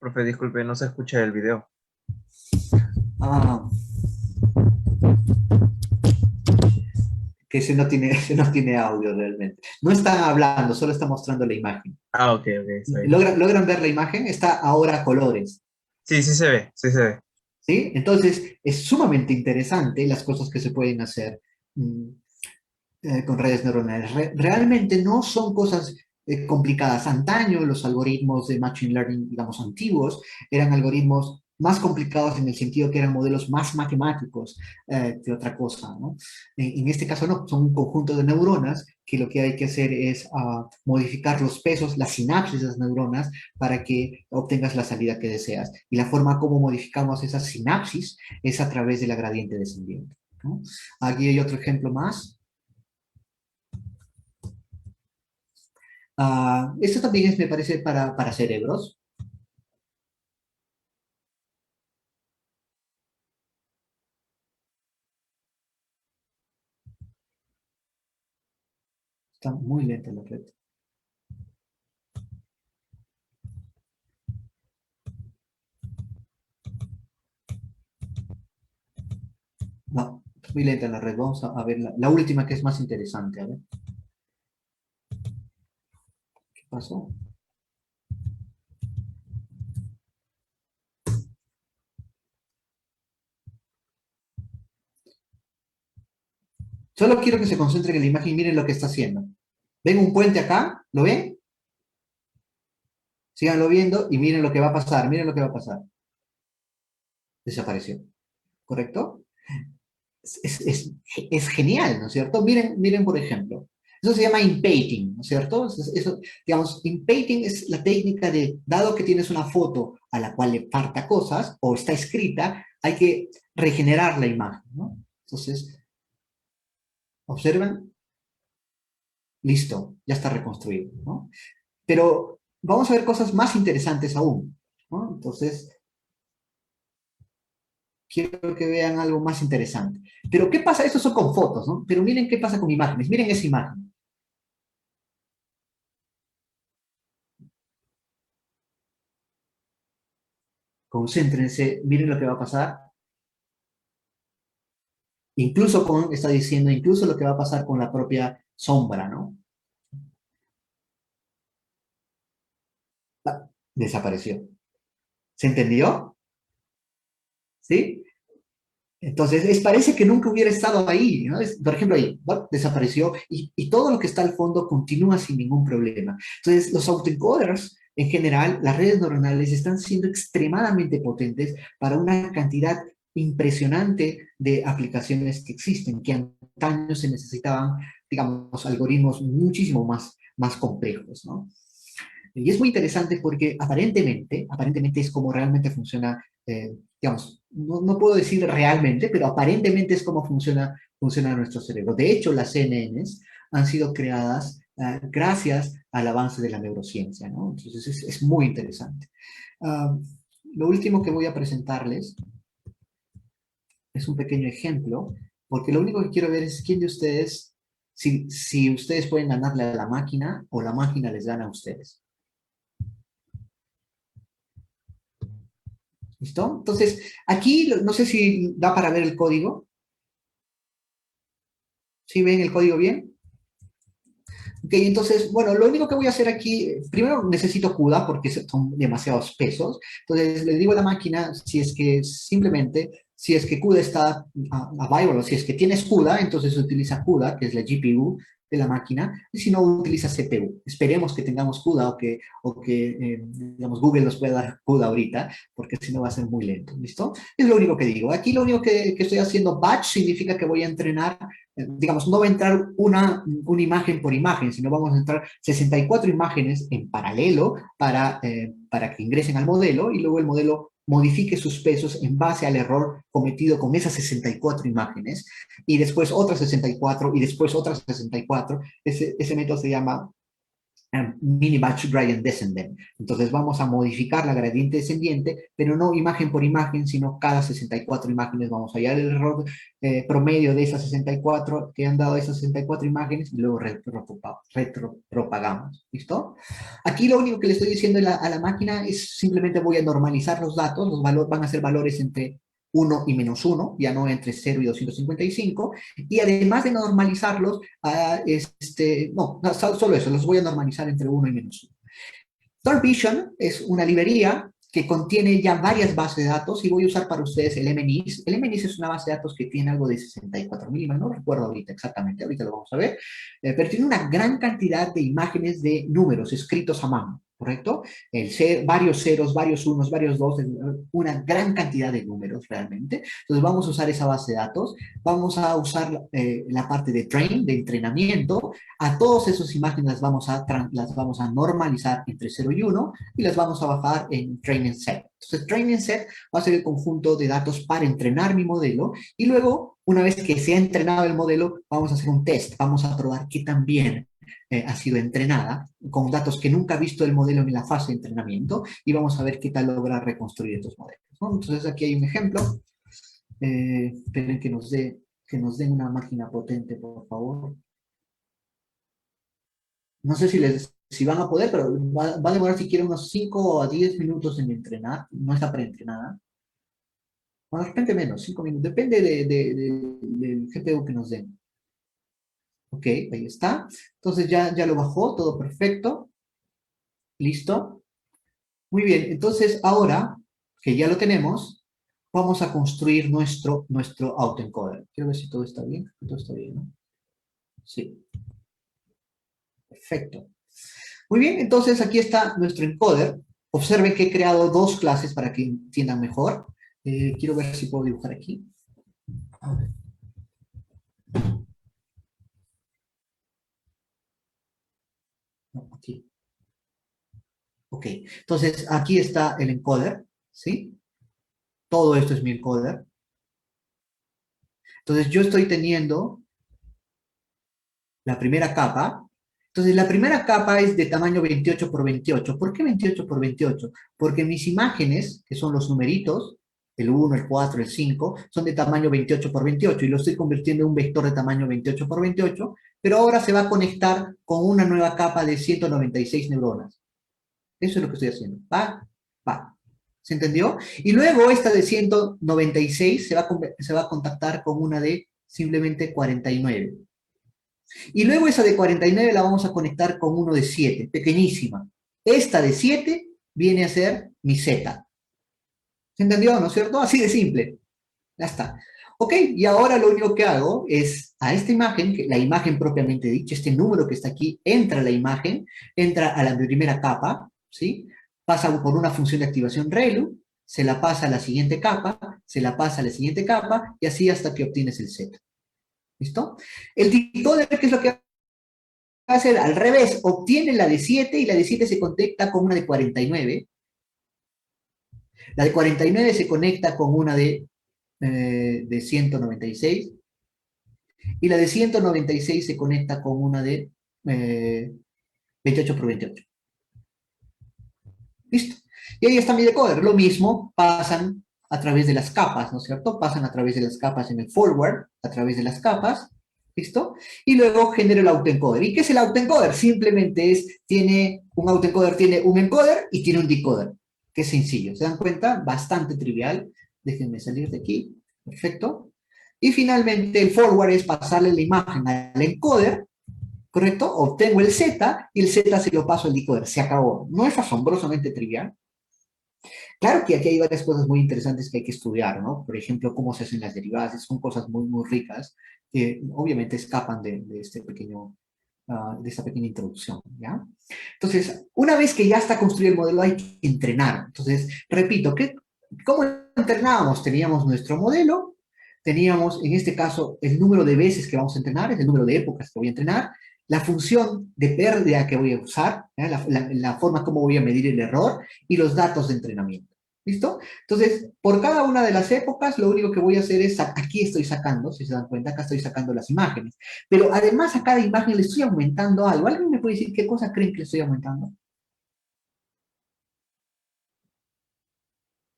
Profe, disculpe, no se escucha el video. Ah, que ese no tiene, ese no tiene audio realmente. No está hablando, solo está mostrando la imagen. Ah, ok, ok, está bien. ¿Logran ver la imagen? Está ahora a colores. Sí, sí se ve, sí se ve. ¿Sí? Entonces, es sumamente interesante las cosas que se pueden hacer mm, con redes neuronales. Realmente no son cosas complicadas. Antaño, los algoritmos de Machine Learning, digamos, antiguos, eran algoritmos más complicados en el sentido que eran modelos más matemáticos que otra cosa, ¿no? En este caso no, son un conjunto de neuronas que lo que hay que hacer es modificar los pesos, las sinapsis de las neuronas para que obtengas la salida que deseas. Y la forma como modificamos esas sinapsis es a través de la gradiente descendiente, ¿no? Aquí hay otro ejemplo más. Esto también es, me parece, para cerebros. Está muy lenta la red. No, es muy lenta la red. Vamos a ver la última que es más interesante. A ver, ¿qué pasó? Solo quiero que se concentren en la imagen y miren lo que está haciendo. ¿Ven un puente acá? ¿Lo ven? Síganlo viendo y miren lo que va a pasar. Miren lo que va a pasar. Desapareció. ¿Correcto? Es genial, ¿no es cierto? Miren, por ejemplo. Eso se llama impaging, ¿no es cierto? Eso, digamos, impaging es la técnica de, dado que tienes una foto a la cual le falta cosas o está escrita, hay que regenerar la imagen, ¿no? Entonces, observen, listo, ya está reconstruido, ¿no? Pero vamos a ver cosas más interesantes aún, ¿no? Entonces, quiero que vean algo más interesante. Pero, ¿qué pasa? Estos son con fotos, ¿no? Pero miren qué pasa con imágenes. Miren esa imagen. Concéntrense, miren lo que va a pasar. Incluso está diciendo, incluso lo que va a pasar con la propia sombra, ¿no? Desapareció. ¿Se entendió? ¿Sí? Entonces, parece que nunca hubiera estado ahí, ¿no? Por ejemplo, ahí, ¿no? Desapareció y todo lo que está al fondo continúa sin ningún problema. Entonces, los autoencoders, en general, las redes neuronales están siendo extremadamente potentes para una cantidad impresionante de aplicaciones que existen, que antaño se necesitaban, digamos, algoritmos muchísimo más complejos, ¿no? Y es muy interesante porque aparentemente es como realmente funciona, digamos, no puedo decir realmente, pero aparentemente es como funciona nuestro cerebro. De hecho, las CNNs han sido creadas gracias al avance de la neurociencia, ¿no? Entonces es muy interesante. Uh, lo último que voy a presentarles es un pequeño ejemplo, porque lo único que quiero ver es quién de ustedes, si ustedes pueden ganarle a la máquina o la máquina les gana a ustedes. ¿Listo? Entonces, aquí no sé si da para ver el código. ¿Sí ven el código bien? Ok, entonces, bueno, lo único que voy a hacer aquí, primero necesito CUDA porque son demasiados pesos. Entonces, le digo a la máquina si es que simplemente, si es que CUDA está available, o si es que tienes CUDA, entonces utiliza CUDA, que es la GPU de la máquina, y si no, utiliza CPU. Esperemos que tengamos CUDA o que digamos, Google nos pueda dar CUDA ahorita, porque si no va a ser muy lento, ¿listo? Es lo único que digo. Aquí lo único que estoy haciendo batch significa que voy a entrenar digamos, no va a entrar una imagen por imagen, sino vamos a entrar 64 imágenes en paralelo para que ingresen al modelo y luego el modelo modifique sus pesos en base al error cometido con esas 64 imágenes y después otras 64 y después otras 64. Ese método se llama mini batch gradient descendant. Entonces vamos a modificar la gradiente descendiente, pero no imagen por imagen, sino cada 64 imágenes vamos a hallar el error promedio de esas 64 que han dado esas 64 imágenes y luego retropropagamos. ¿Listo? Aquí lo único que le estoy diciendo a la máquina es simplemente voy a normalizar los datos, los valores van a ser valores entre 1 y -1, ya no entre 0 y 255, y además de normalizarlos, no, solo eso, los voy a normalizar entre 1 y -1. Star Vision es una librería que contiene ya varias bases de datos y voy a usar para ustedes el MNIS. El MNIS es una base de datos que tiene algo de 64.000 imágenes, no recuerdo ahorita exactamente, ahorita lo vamos a ver, pero tiene una gran cantidad de imágenes de números escritos a mano, ¿correcto? Varios ceros, varios unos, varios dos, una gran cantidad de números realmente. Entonces vamos a usar esa base de datos, vamos a usar la parte de train, de entrenamiento, a todas esas imágenes las vamos a normalizar entre 0 y 1 y las vamos a bajar en training set. Entonces, training set va a ser el conjunto de datos para entrenar mi modelo y luego, una vez que se ha entrenado el modelo, vamos a hacer un test, vamos a probar qué tan bien ha sido entrenada con datos que nunca ha visto el modelo en la fase de entrenamiento y vamos a ver qué tal logra reconstruir estos modelos, ¿no? Entonces, aquí hay un ejemplo. Esperen que nos den una máquina potente, por favor. No sé si van a poder, pero va a demorar si quieren unos 5 a 10 minutos en entrenar. No está preentrenada. Bueno, de repente menos, 5 minutos. Depende del GPU que nos den. Ok, ahí está. Entonces ya lo bajó, todo perfecto. Listo. Muy bien, entonces ahora que ya lo tenemos, vamos a construir nuestro autoencoder. Quiero ver si todo está bien. Todo está bien, ¿no? Sí. Perfecto. Muy bien, entonces aquí está nuestro encoder. Observen que he creado dos clases para que entiendan mejor. Quiero ver si puedo dibujar aquí. A ver. No, aquí. Ok, entonces aquí está el encoder, ¿sí? Todo esto es mi encoder. Entonces yo estoy teniendo la primera capa. Entonces la primera capa es de tamaño 28 por 28. ¿Por qué 28 por 28? Porque mis imágenes, que son los numeritos, el 1, el 4, el 5, son de tamaño 28 por 28 y lo estoy convirtiendo en un vector de tamaño 28 por 28, pero ahora se va a conectar con una nueva capa de 196 neuronas. Eso es lo que estoy haciendo. Va, va. ¿Se entendió? Y luego esta de 196 se va a contactar con una de simplemente 49. Y luego esa de 49 la vamos a conectar con uno de 7, pequeñísima. Esta de 7 viene a ser mi Z. ¿Se entendió, no es cierto? Así de simple. Ya está. Ok, y ahora lo único que hago es a esta imagen, la imagen propiamente dicha, este número que está aquí, entra a la imagen, entra a la primera capa, ¿sí? Pasa por una función de activación ReLU, se la pasa a la siguiente capa, se la pasa a la siguiente capa, y así hasta que obtienes el Z. ¿Listo? El decoder, ¿qué es lo que va a hacer? Al revés, obtiene la de 7 y la de 7 se conecta con una de 49. La de 49 se conecta con una de 196 y la de 196 se conecta con una de 28 por 28. ¿Listo? Y ahí está mi decoder. Lo mismo pasan a través de las capas, ¿no es cierto? Pasan a través de las capas en el forward, a través de las capas, ¿listo? Y luego genero el autoencoder. ¿Y qué es el autoencoder? Simplemente un autoencoder tiene un encoder y tiene un decoder. Qué sencillo, ¿se dan cuenta? Bastante trivial. Déjenme salir de aquí. Perfecto. Y finalmente el forward es pasarle la imagen al encoder, ¿correcto? Obtengo el Z y el Z se lo paso al decoder. Se acabó. ¿No es asombrosamente trivial? Claro que aquí hay varias cosas muy interesantes que hay que estudiar, ¿no? Por ejemplo, cómo se hacen las derivadas. Son cosas muy, muy ricas que obviamente escapan de esta pequeña introducción, ¿ya? Entonces, una vez que ya está construido el modelo, hay que entrenar. Entonces, repito, ¿cómo entrenábamos? Teníamos nuestro modelo, teníamos, en este caso, el número de veces que vamos a entrenar, es el número de épocas que voy a entrenar, la función de pérdida que voy a usar, la forma como voy a medir el error y los datos de entrenamiento. ¿Listo? Entonces, por cada una de las épocas, lo único que voy a hacer es, aquí estoy sacando, si se dan cuenta, acá estoy sacando las imágenes. Pero además a cada imagen le estoy aumentando algo. ¿Alguien me puede decir qué cosa creen que le estoy aumentando?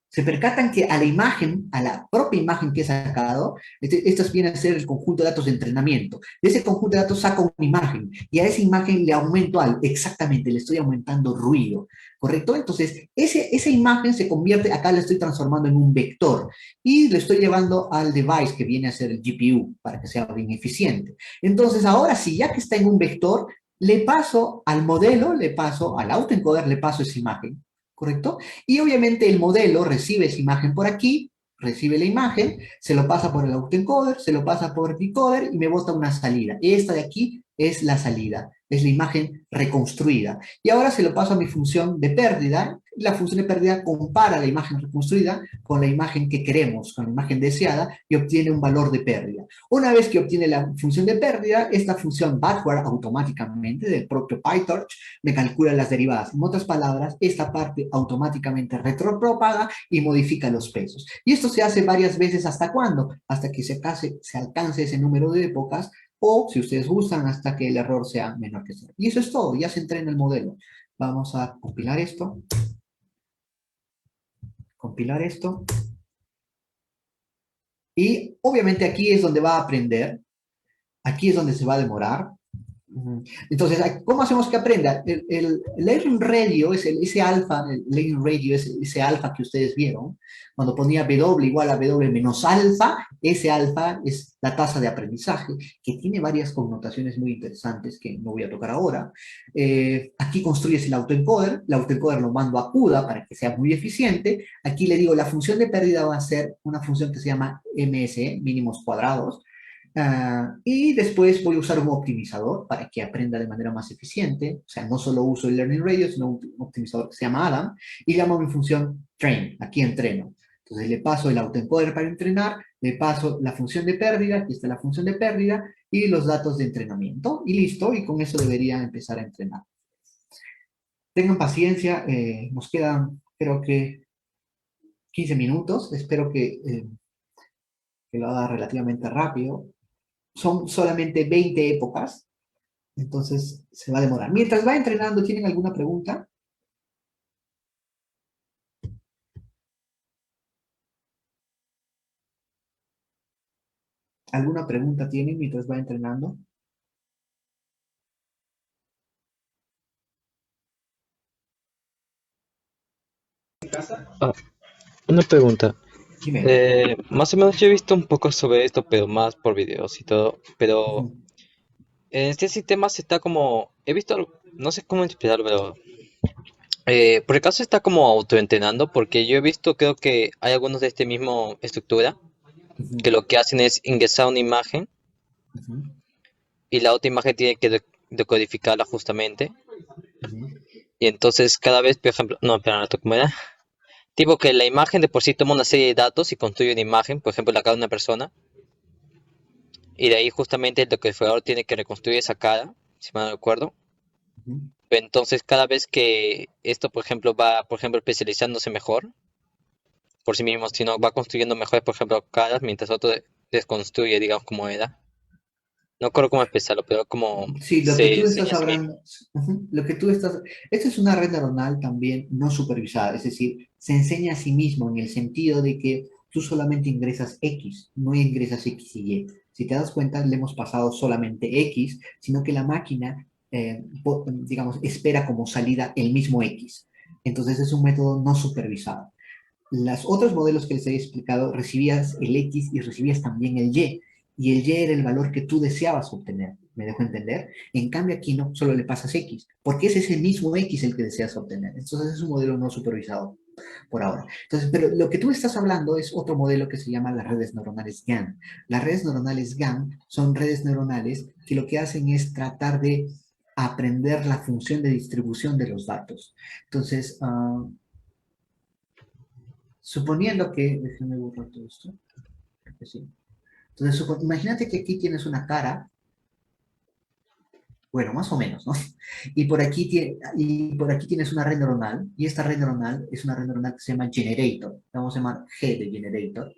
Se percatan que a la imagen, a la propia imagen que he sacado, estas vienen a ser el conjunto de datos de entrenamiento. De ese conjunto de datos saco una imagen y a esa imagen le aumento algo. Exactamente, le estoy aumentando ruido, ¿correcto? Entonces, esa imagen se convierte, acá la estoy transformando en un vector y le estoy llevando al device que viene a ser el GPU para que sea bien eficiente. Entonces, ahora sí, ya que está en un vector, le paso al modelo, le paso al autoencoder, le paso esa imagen, ¿correcto? Y obviamente el modelo recibe esa imagen por aquí, recibe la imagen, se lo pasa por el autoencoder, se lo pasa por el decoder y me bota una salida. Esta de aquí es la salida, es la imagen reconstruida. Y ahora se lo paso a mi función de pérdida. Y la función de pérdida compara la imagen reconstruida con la imagen que queremos, con la imagen deseada, y obtiene un valor de pérdida. Una vez que obtiene la función de pérdida, esta función backward automáticamente del propio PyTorch me calcula las derivadas. En otras palabras, esta parte automáticamente retropropaga y modifica los pesos. Y esto se hace varias veces. ¿Hasta cuándo? Hasta que se alcance ese número de épocas o, si ustedes gustan, hasta que el error sea menor que cero. Y eso es todo, ya se entrena el modelo. Vamos a compilar esto. Y obviamente aquí es donde va a aprender, aquí es donde se va a demorar. Entonces, ¿cómo hacemos que aprenda? El Learning Radio, ese alfa, el Learning Radio, ese alfa que ustedes vieron, cuando ponía W igual a W menos alfa, ese alfa es la tasa de aprendizaje, que tiene varias connotaciones muy interesantes que no voy a tocar ahora. Aquí construyes el autoencoder lo mando a CUDA para que sea muy eficiente. Aquí le digo, la función de pérdida va a ser una función que se llama MSE, mínimos cuadrados, y después voy a usar un optimizador para que aprenda de manera más eficiente. O sea, no solo uso el Learning Radio, sino un optimizador que se llama Adam y llamo a mi función train. Aquí entreno. Entonces le paso el autoencoder para entrenar, le paso la función de pérdida, aquí está la función de pérdida y los datos de entrenamiento y listo. Y con eso debería empezar a entrenar. Tengan paciencia, nos quedan creo que 15 minutos. Espero que lo haga relativamente rápido. Son solamente 20 épocas. Entonces se va a demorar. Mientras va entrenando, ¿tienen alguna pregunta? ¿Alguna pregunta tienen mientras va entrenando? Ah, una pregunta. Dime. Más o menos yo he visto un poco sobre esto, pero más por videos y todo. Pero Ujú, en este sistema se está como, he visto, no sé cómo explicarlo, pero por el caso está como autoentrenando, porque yo he visto, creo que hay algunos de este mismo estructura, ujú, que lo que hacen es ingresar una imagen ujú, y la otra imagen tiene que decodificarla justamente. ujú. Y entonces cada vez, por ejemplo, no, espera, ¿cómo era? Tipo que la imagen de por sí toma una serie de datos y construye una imagen, por ejemplo, la cara de una persona. Y de ahí justamente el decodificador tiene que reconstruir esa cara, si mal no recuerdo. Ujú. Entonces, cada vez que esto, por ejemplo, va, por ejemplo, especializándose mejor por sí mismo, sino va construyendo mejores, por ejemplo, caras, mientras otro desconstruye, digamos, como era. No recuerdo cómo expresarlo, pero como Sí, lo que se tú enseña estás a sí mismo. hablando, ujú, lo que tú estás, esta es una red neuronal también no supervisada, es decir, se enseña a sí mismo en el sentido de que tú solamente ingresas X, no ingresas X y Y. Si te das cuenta, le hemos pasado solamente X, sino que la máquina, digamos, espera como salida el mismo X. Entonces es un método no supervisado. Los otros modelos que les he explicado, recibías el X y recibías también el Y, y el Y era el valor que tú deseabas obtener. ¿Me dejo entender? En cambio aquí no, solo le pasas X, porque es ese mismo X el que deseas obtener. Entonces es un modelo no supervisado por ahora. Entonces, pero lo que tú estás hablando es otro modelo que se llama las redes neuronales GAN. Las redes neuronales GAN son redes neuronales que lo que hacen es tratar de aprender la función de distribución de los datos. Entonces, suponiendo que, déjenme borrar todo esto, que sí. Entonces, imagínate que aquí tienes una cara Bueno, más o menos, ¿no? Y por aquí tienes una red neuronal, y esta red neuronal es una red neuronal que se llama generator, la vamos a llamar G de generator,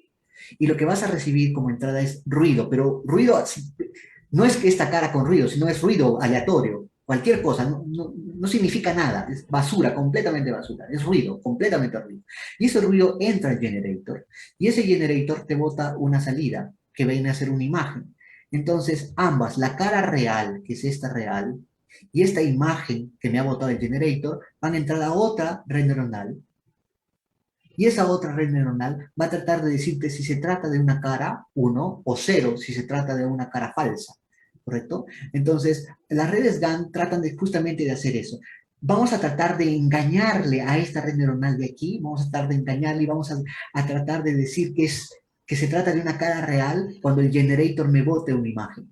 y lo que vas a recibir como entrada es ruido, pero ruido, no es que esta cara con ruido, sino es ruido aleatorio, cualquier cosa, no significa nada, es basura, completamente basura, es ruido, completamente ruido. Y ese ruido entra al generator, y ese generator te bota una salida, que viene a ser una imagen. Entonces, ambas, la cara real, que es esta real, y esta imagen que me ha botado el generator, van a entrar a otra red neuronal, y esa otra red neuronal va a tratar de decirte si se trata de una cara 1 o 0, si se trata de una cara falsa, ¿correcto? Entonces, las redes GAN tratan justamente de hacer eso. Vamos a tratar de engañarle a esta red neuronal de aquí, vamos a tratar de engañarle y vamos a tratar de decir que se trata de una cara real cuando el generator me bote una imagen.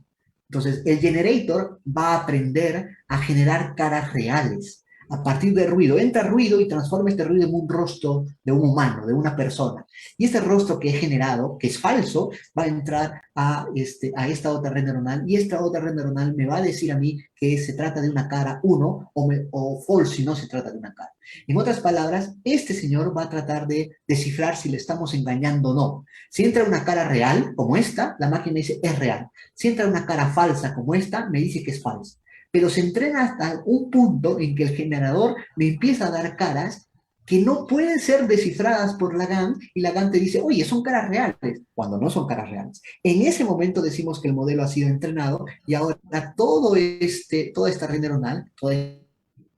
Entonces, el generator va a aprender a generar caras reales a partir de ruido. Entra ruido y transforma este ruido en un rostro de un humano, de una persona. Y este rostro que he generado, que es falso, va a entrar a esta otra red neuronal y esta otra red neuronal me va a decir a mí que se trata de una cara 1 o false si no se trata de una cara. En otras palabras, este señor va a tratar de descifrar si le estamos engañando o no. Si entra una cara real, como esta, la máquina dice es real. Si entra una cara falsa, como esta, me dice que es falsa. Pero se entrena hasta un punto en que el generador me empieza a dar caras que no pueden ser descifradas por la GAN y la GAN te dice, oye, son caras reales, cuando no son caras reales. En ese momento decimos que el modelo ha sido entrenado y ahora toda esta red neuronal, toda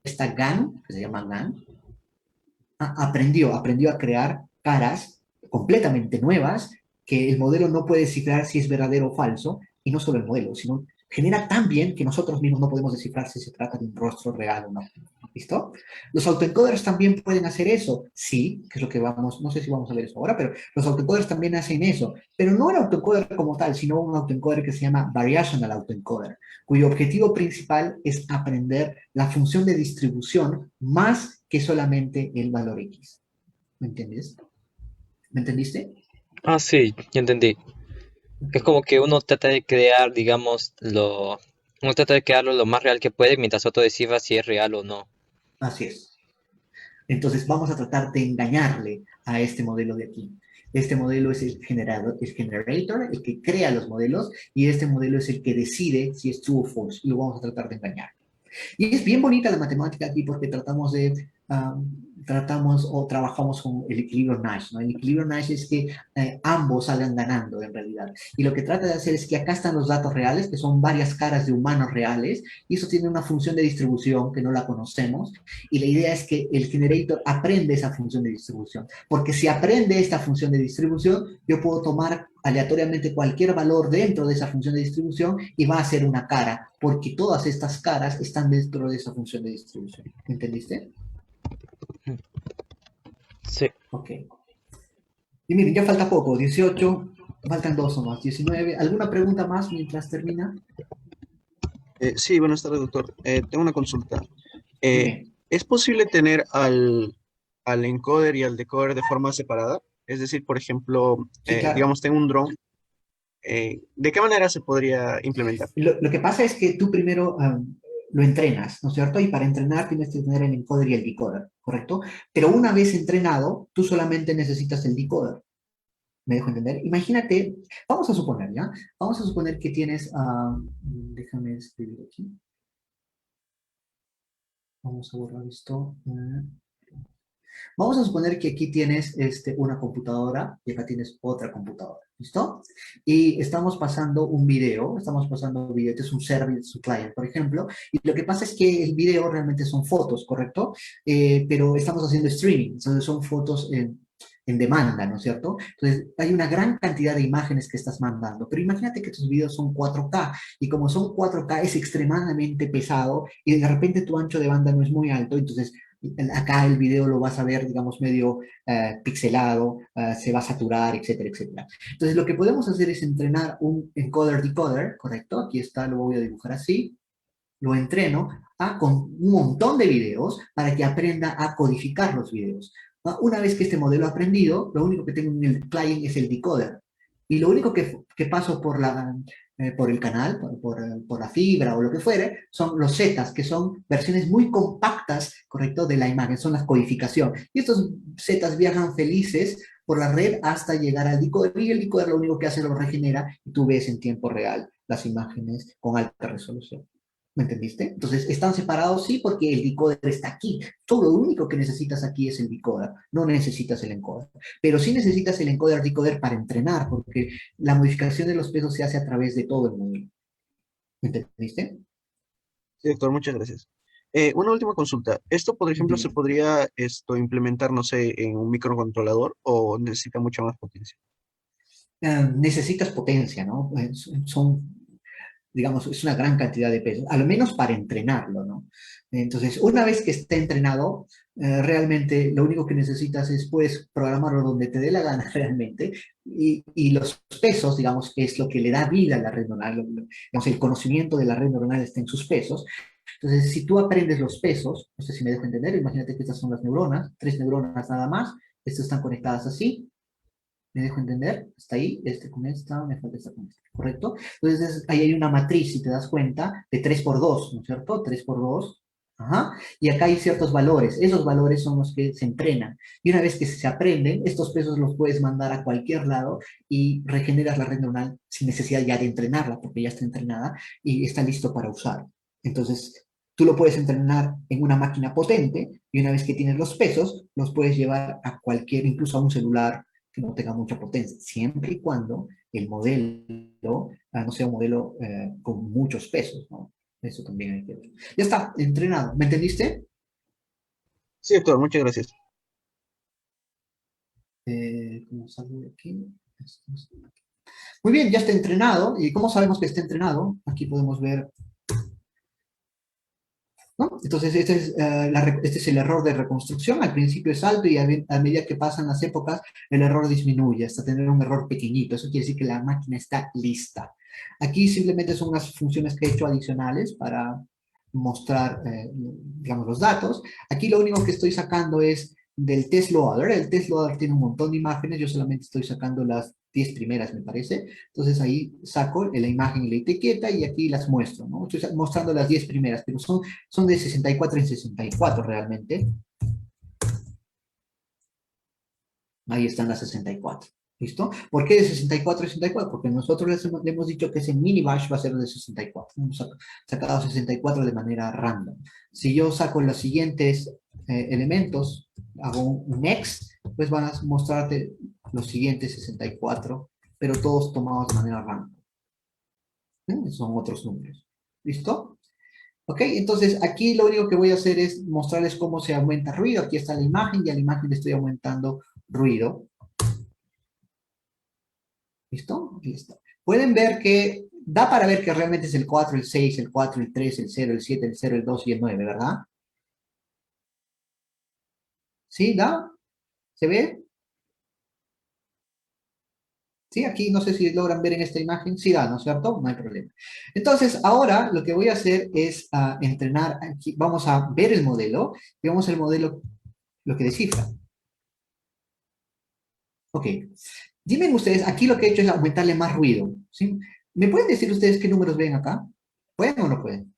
esta GAN, que se llama GAN, aprendió a crear caras completamente nuevas que el modelo no puede descifrar si es verdadero o falso, y no solo el modelo, sino genera tan bien que nosotros mismos no podemos descifrar si se trata de un rostro real o no. ¿Listo? Los autoencoders también pueden hacer eso, sí, que es lo que vamos, no sé si vamos a ver eso ahora, pero los autoencoders también hacen eso, pero no el autoencoder como tal, sino un autoencoder que se llama Variational Autoencoder, cuyo objetivo principal es aprender la función de distribución más que solamente el valor X. ¿Me entiendes? ¿Me entendiste? Ah, sí, ya entendí. Es como que uno trata de crear, digamos, uno trata de crearlo lo más real que puede mientras otro descifra si es real o no. Así es. Entonces vamos a tratar de engañarle a este modelo de aquí. Este modelo es el generador, el generator, el que crea los modelos, y este modelo es el que decide si es true o false, y lo vamos a tratar de engañar. Y es bien bonita la matemática aquí porque tratamos o trabajamos con el equilibrio Nash, ¿no? El equilibrio Nash es que ambos salgan ganando en realidad. Y lo que trata de hacer es que acá están los datos reales, que son varias caras de humanos reales, y eso tiene una función de distribución que no la conocemos, y la idea es que el generator aprende esa función de distribución, porque si aprende esta función de distribución, yo puedo tomar aleatoriamente cualquier valor dentro de esa función de distribución y va a ser una cara, porque todas estas caras están dentro de esa función de distribución. ¿Entendiste? Sí. Ok. Y miren, ya falta poco, 18, faltan dos o más, 19. ¿Alguna pregunta más mientras termina? Sí, buenas tardes, doctor. Tengo una consulta. Eh, Dime. ¿Es posible tener al encoder y al decoder de forma separada? Es decir, por ejemplo, Sí, claro. digamos, tengo un drone. ¿De qué manera se podría implementar? Lo que pasa es que tú primero lo entrenas, ¿no es cierto? Y para entrenar tienes que tener el encoder y el decoder, ¿correcto? Pero una vez entrenado, tú solamente necesitas el decoder. ¿Me dejo entender? Imagínate, vamos a suponer, ¿ya? Vamos a suponer que tienes, déjame escribir aquí. Vamos a borrar esto. Vamos a suponer que aquí tienes una computadora y acá tienes otra computadora, ¿listo? Y estamos pasando un video, este es un service, un client, por ejemplo, y lo que pasa es que el video realmente son fotos, ¿correcto? Pero estamos haciendo streaming, entonces son fotos en demanda, ¿no es cierto? Entonces, hay una gran cantidad de imágenes que estás mandando, pero imagínate que tus videos son 4K, y como son 4K es extremadamente pesado, y de repente tu ancho de banda no es muy alto, entonces acá el video lo vas a ver, digamos, medio pixelado, se va a saturar, etcétera, etcétera. Entonces, lo que podemos hacer es entrenar un encoder-decoder, ¿correcto? Aquí está, lo voy a dibujar así. Lo entreno con un montón de videos para que aprenda a codificar los videos. Una vez que este modelo ha aprendido, lo único que tengo en el client es el decoder. Y lo único que paso por el canal, por la fibra o lo que fuere, son los zetas, que son versiones muy compactas, ¿correcto?, de la imagen, son las codificación. Y estos zetas viajan felices por la red hasta llegar al decoder, y el decoder lo único que hace lo regenera y tú ves en tiempo real las imágenes con alta resolución. ¿Me entendiste? Entonces, están separados, sí, porque el decoder está aquí. Todo lo único que necesitas aquí es el decoder, no necesitas el encoder. Pero sí necesitas el encoder-decoder para entrenar, porque la modificación de los pesos se hace a través de todo el modelo. ¿Me entendiste? Sí, doctor, muchas gracias. Una última consulta. ¿Esto, por ejemplo, se Dime. podría implementar, no sé, en un microcontrolador o necesita mucha más potencia? Necesitas potencia, ¿no? Son, digamos, es una gran cantidad de pesos, al menos para entrenarlo, ¿no? Entonces, una vez que esté entrenado, realmente lo único que necesitas es, pues, programarlo donde te dé la gana realmente, y los pesos, digamos, que es lo que le da vida a la red neuronal, digamos, el conocimiento de la red neuronal está en sus pesos. Entonces, si tú aprendes los pesos, no sé si me dejo entender, imagínate que estas son las neuronas, 3 neuronas nada más, estas están conectadas así, ¿me dejo entender? Hasta ahí, este con esta, me falta esta con esta, ¿correcto? Entonces, ahí hay una matriz, si te das cuenta, de 3 por 2, ¿no es cierto? 3 por 2. Ajá. Y acá hay ciertos valores. Esos valores son los que se entrenan. Y una vez que se aprenden, estos pesos los puedes mandar a cualquier lado y regeneras la red neuronal sin necesidad ya de entrenarla, porque ya está entrenada y está listo para usar. Entonces, tú lo puedes entrenar en una máquina potente y una vez que tienes los pesos, los puedes llevar a cualquier, incluso a un celular que no tenga mucha potencia, siempre y cuando el modelo no sea un modelo con muchos pesos, ¿no? Eso también hay que ver. Ya está, entrenado. ¿Me entendiste? Sí, doctor, muchas gracias. ¿Cómo salgo de aquí? Muy bien, ya está entrenado. ¿Y cómo sabemos que está entrenado? Aquí podemos ver, ¿no? Entonces, este es el error de reconstrucción. Al principio es alto y a medida que pasan las épocas, el error disminuye hasta tener un error pequeñito. Eso quiere decir que la máquina está lista. Aquí simplemente son unas funciones que he hecho adicionales para mostrar, digamos, los datos. Aquí lo único que estoy sacando es del test loader. El test loader tiene un montón de imágenes. Yo solamente estoy sacando las 10 primeras, me parece. Entonces ahí saco la imagen y la etiqueta y aquí las muestro, ¿no? Estoy mostrando las 10 primeras, pero son de 64 en 64 realmente. Ahí están las 64. ¿Listo? ¿Por qué de 64 a 64? Porque nosotros le hemos dicho que ese mini bash va a ser de 64. Hemos sacado 64 de manera random. Si yo saco los siguientes elementos, hago un next, pues van a mostrarte los siguientes 64, pero todos tomados de manera random. Son otros números. ¿Listo? Ok, entonces aquí lo único que voy a hacer es mostrarles cómo se aumenta ruido. Aquí está la imagen y a la imagen le estoy aumentando ruido. ¿Listo? Listo. Pueden ver que da para ver que realmente es el 4, el 6, el 4, el 3, el 0, el 7, el 0, el 2 y el 9, ¿verdad? ¿Sí? ¿Da? ¿Se ve? ¿Sí? Aquí no sé si logran ver en esta imagen. Sí da, ¿no es cierto? No hay problema. Entonces, ahora lo que voy a hacer es entrenar aquí. Vamos a ver el modelo y vamos al modelo lo que descifra. Ok. Dime ustedes, aquí lo que he hecho es aumentarle más ruido. ¿Sí? ¿Me pueden decir ustedes qué números ven acá? ¿Pueden o no pueden?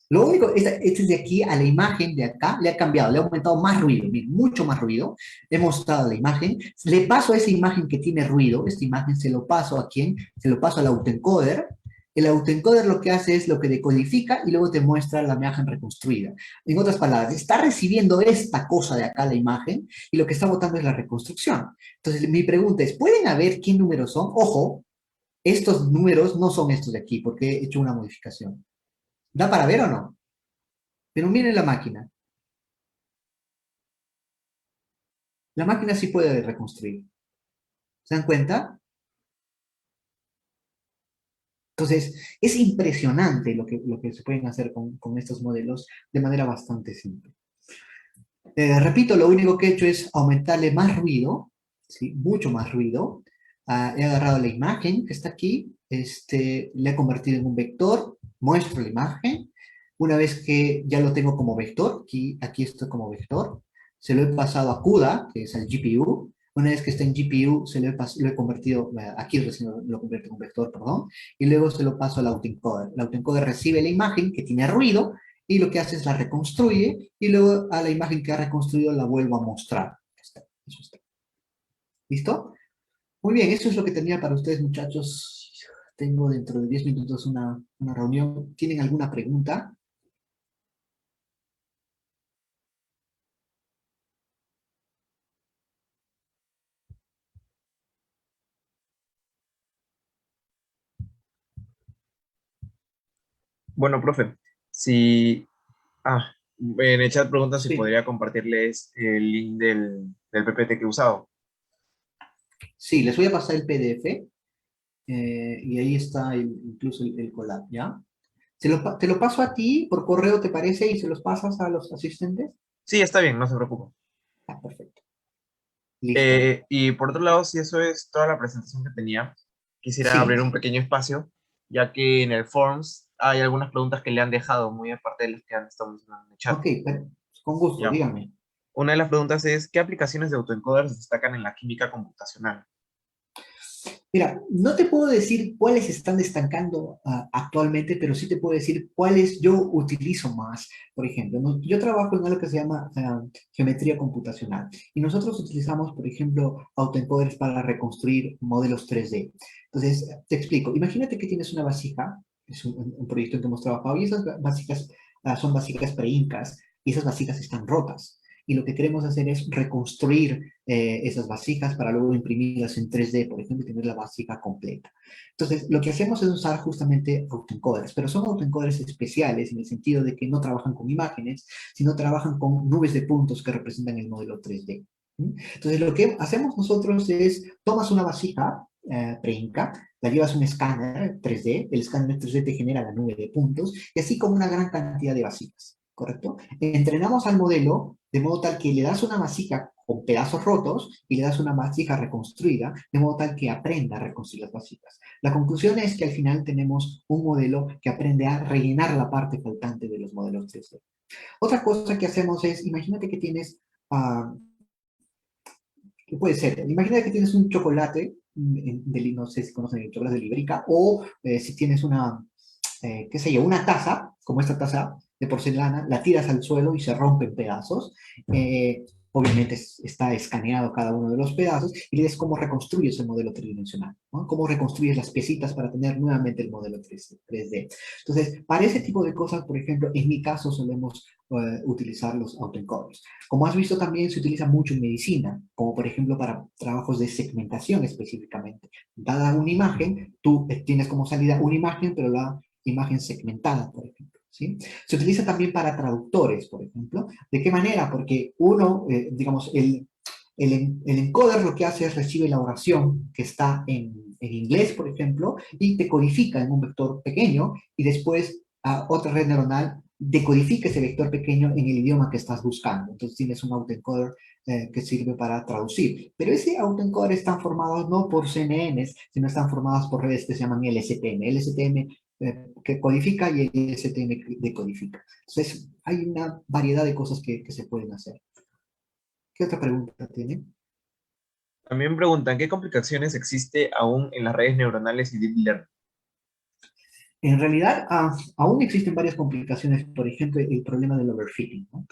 Lo único, este de aquí a la imagen de acá le ha cambiado, le ha aumentado más ruido, miren, mucho más ruido. He mostrado la imagen, le paso a esa imagen que tiene ruido, esta imagen se lo paso a quién, se lo paso al autoencoder. El autoencoder lo que hace es lo que decodifica y luego te muestra la imagen reconstruida. En otras palabras, está recibiendo esta cosa de acá, la imagen, y lo que está botando es la reconstrucción. Entonces, mi pregunta es, ¿pueden ver qué números son? Ojo, estos números no son estos de aquí, porque he hecho una modificación. ¿Da para ver o no? Pero miren la máquina. La máquina sí puede reconstruir. ¿Se dan cuenta? Entonces, es impresionante lo que se pueden hacer con estos modelos de manera bastante simple. Repito, lo único que he hecho es aumentarle más ruido, ¿sí? Mucho más ruido. He agarrado la imagen que está aquí, le he convertido en un vector, muestro la imagen. Una vez que ya lo tengo como vector, aquí está como vector, se lo he pasado a CUDA, que es el GPU. Una vez que está en GPU, lo he convertido, aquí recién lo convierto en un vector, perdón, y luego se lo paso al autoencoder. El autoencoder recibe la imagen que tiene ruido y lo que hace es la reconstruye y luego a la imagen que ha reconstruido la vuelvo a mostrar. Eso está. ¿Listo? Muy bien, eso es lo que tenía para ustedes, muchachos. Tengo dentro de 10 minutos una reunión. ¿Tienen alguna pregunta? Bueno, profe, si... Ah, en el chat preguntan si Sí. podría compartirles el link del PPT que he usado. Sí, les voy a pasar el PDF y ahí está incluso el collab, ¿ya? Te lo paso a ti por correo, ¿te parece? Y se los pasas a los asistentes. Sí, está bien, no se preocupe. Ah, perfecto. Listo. Y por otro lado, si eso es toda la presentación que tenía, quisiera Sí. abrir un pequeño espacio, ya que en el Forms hay algunas preguntas que le han dejado, muy aparte de las que han estado mencionando en el chat. Ok, con gusto, Ya. dígame. Una de las preguntas es, ¿qué aplicaciones de autoencoders destacan en la química computacional? Mira, no te puedo decir cuáles están destacando actualmente, pero sí te puedo decir cuáles yo utilizo más. Por ejemplo, yo trabajo en algo que se llama geometría computacional y nosotros utilizamos, por ejemplo, autoencoders para reconstruir modelos 3D. Entonces, te explico. Imagínate que tienes una vasija, es un proyecto en que hemos trabajado, y esas vasijas son vasijas pre-incas y esas vasijas están rotas. Y lo que queremos hacer es reconstruir esas vasijas para luego imprimirlas en 3D, por ejemplo, y tener la vasija completa. Entonces, lo que hacemos es usar justamente autoencoders, pero son autoencoders especiales en el sentido de que no trabajan con imágenes, sino trabajan con nubes de puntos que representan el modelo 3D. Entonces, lo que hacemos nosotros es, tomas una vasija pre-inca, la llevas a un escáner 3D, el escáner 3D te genera la nube de puntos, y así como una gran cantidad de vasijas, ¿correcto? Entrenamos al modelo de modo tal que le das una vasija con pedazos rotos y le das una vasija reconstruida, de modo tal que aprenda a reconstruir las vasijas. La conclusión es que al final tenemos un modelo que aprende a rellenar la parte faltante de los modelos 3D. Otra cosa que hacemos es, imagínate que tienes, ¿qué puede ser? Imagínate que tienes un chocolate, no sé si conocen el chocolate de Liberica, o si tienes una, qué sé yo, una taza, como esta taza de porcelana, la tiras al suelo y se rompe en pedazos. Obviamente está escaneado cada uno de los pedazos y ves cómo reconstruyes el modelo tridimensional, ¿no? Cómo reconstruyes las piecitas para tener nuevamente el modelo 3D. Entonces, para ese tipo de cosas, por ejemplo, en mi caso solemos utilizar los autoencoders. Como has visto, también se utiliza mucho en medicina, como por ejemplo para trabajos de segmentación específicamente. Dada una imagen, tú tienes como salida una imagen, pero la imagen segmentada, por ejemplo. ¿Sí? Se utiliza también para traductores, por ejemplo. ¿De qué manera? Porque uno, digamos, el encoder lo que hace es recibe la oración que está en inglés, por ejemplo, y te codifica en un vector pequeño y después a otra red neuronal decodifica ese vector pequeño en el idioma que estás buscando. Entonces tienes un autoencoder que sirve para traducir. Pero ese autoencoder están formados no por CNNs, sino están formados por redes que se llaman LSTM. LSTM que codifica y el LSTM que decodifica. Entonces hay una variedad de cosas que se pueden hacer. ¿Qué otra pregunta tiene? También preguntan, ¿qué complicaciones existe aún en las redes neuronales y Deep Learning? En realidad, aún existen varias complicaciones, por ejemplo, el problema del overfitting, ¿no?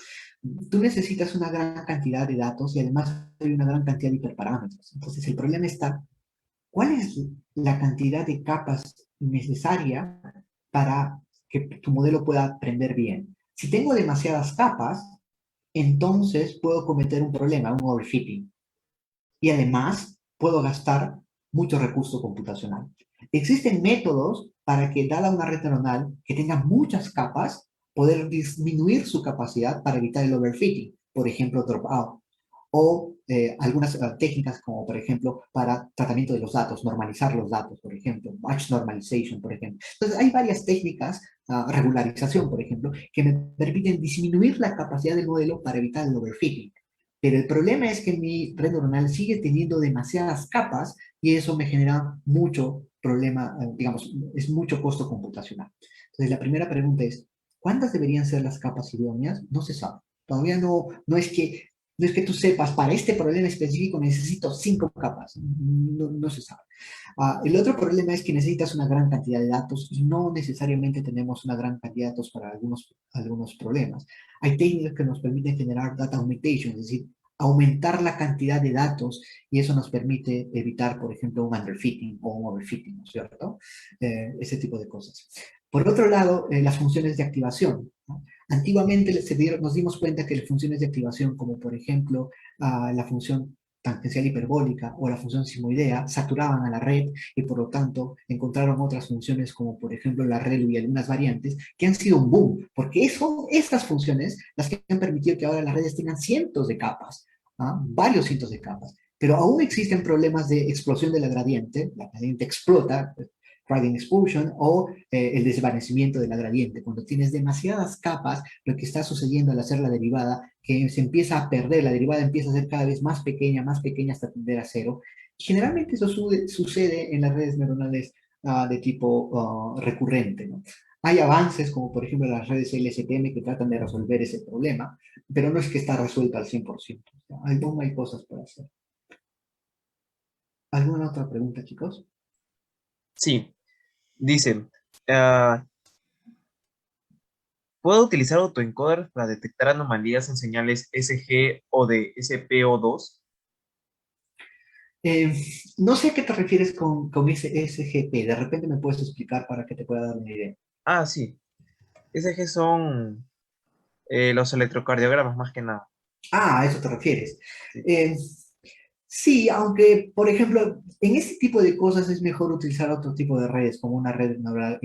Tú necesitas una gran cantidad de datos y además hay una gran cantidad de hiperparámetros. Entonces, el problema está, ¿cuál es la cantidad de capas necesaria para que tu modelo pueda aprender bien? Si tengo demasiadas capas, entonces puedo cometer un problema, un overfitting. Y además puedo gastar mucho recurso computacional. Existen métodos para que, dada una red neuronal que tenga muchas capas, poder disminuir su capacidad para evitar el overfitting, por ejemplo, dropout, o algunas técnicas como, por ejemplo, para tratamiento de los datos, normalizar los datos, por ejemplo, batch normalization, por ejemplo. Entonces, hay varias técnicas, regularización, por ejemplo, que me permiten disminuir la capacidad del modelo para evitar el overfitting. Pero el problema es que mi red neuronal sigue teniendo demasiadas capas y eso me genera mucho problema, digamos, es mucho costo computacional. Entonces, la primera pregunta es, ¿cuántas deberían ser las capas idóneas? No se sabe. Todavía no es que No es que tú sepas, para este problema específico necesito 5 capas. No se sabe. El otro problema es que necesitas una gran cantidad de datos. No necesariamente tenemos una gran cantidad de datos para algunos problemas. Hay técnicas que nos permiten generar data augmentation, es decir, aumentar la cantidad de datos y eso nos permite evitar, por ejemplo, un underfitting o un overfitting, ¿no es cierto? Ese tipo de cosas. Por otro lado, las funciones de activación, ¿no? Antiguamente nos dimos cuenta que las funciones de activación, como por ejemplo la función tangencial hiperbólica o la función simoidea, saturaban a la red y por lo tanto encontraron otras funciones como por ejemplo la ReLU y algunas variantes que han sido un boom, porque son estas funciones las que han permitido que ahora las redes tengan cientos de capas, varios cientos de capas. Pero aún existen problemas de explosión de la gradiente explota, gradient explosion, o el desvanecimiento de la gradiente. Cuando tienes demasiadas capas, lo que está sucediendo al hacer la derivada, que se empieza a perder, la derivada empieza a ser cada vez más pequeña hasta tender a cero. Generalmente eso sucede en las redes neuronales de tipo recurrente, ¿no? Hay avances, como por ejemplo las redes LSTM, que tratan de resolver ese problema, pero no es que está resuelto al 100%. Aún hay cosas por hacer. ¿Alguna otra pregunta, chicos? Sí, dice, ah, ¿puedo utilizar autoencoders para detectar anomalías en señales SG o de SPO2? Eh, no sé a qué te refieres con ese SGP. De repente me puedes explicar para que te pueda dar una idea. Ah, sí, SG son los electrocardiogramas más que nada. A eso te refieres. Sí. Eh, sí, aunque, por ejemplo, en este tipo de cosas es mejor utilizar otro tipo de redes, como una red neural,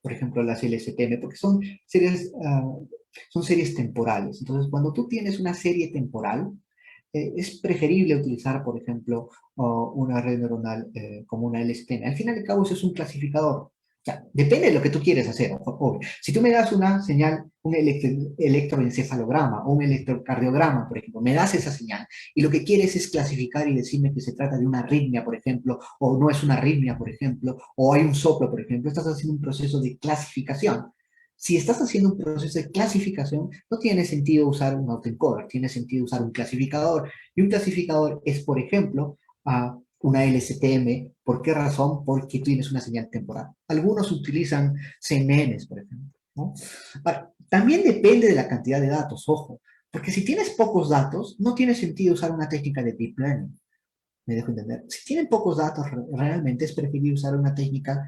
por ejemplo, las LSTM, porque son series temporales. Entonces, cuando tú tienes una serie temporal, es preferible utilizar, por ejemplo, una red neuronal como una LSTM. Al final de cabo, eso es un clasificador. O sea, depende de lo que tú quieres hacer, obvio. Si tú me das una señal, un electroencefalograma o un electrocardiograma, por ejemplo, me das esa señal y lo que quieres es clasificar y decirme que se trata de una arritmia, por ejemplo, o no es una arritmia, por ejemplo, o hay un soplo, por ejemplo, estás haciendo un proceso de clasificación. Si estás haciendo un proceso de clasificación, no tiene sentido usar un autoencoder, tiene sentido usar un clasificador. Y un clasificador es, por ejemplo, una LSTM. ¿Por qué razón? Porque tienes una señal temporal. Algunos utilizan CNNs, por ejemplo, ¿no? Ahora, también depende de la cantidad de datos, ojo, porque si tienes pocos datos, no tiene sentido usar una técnica de deep learning. ¿Me dejo entender? Si tienen pocos datos, realmente es preferible usar una técnica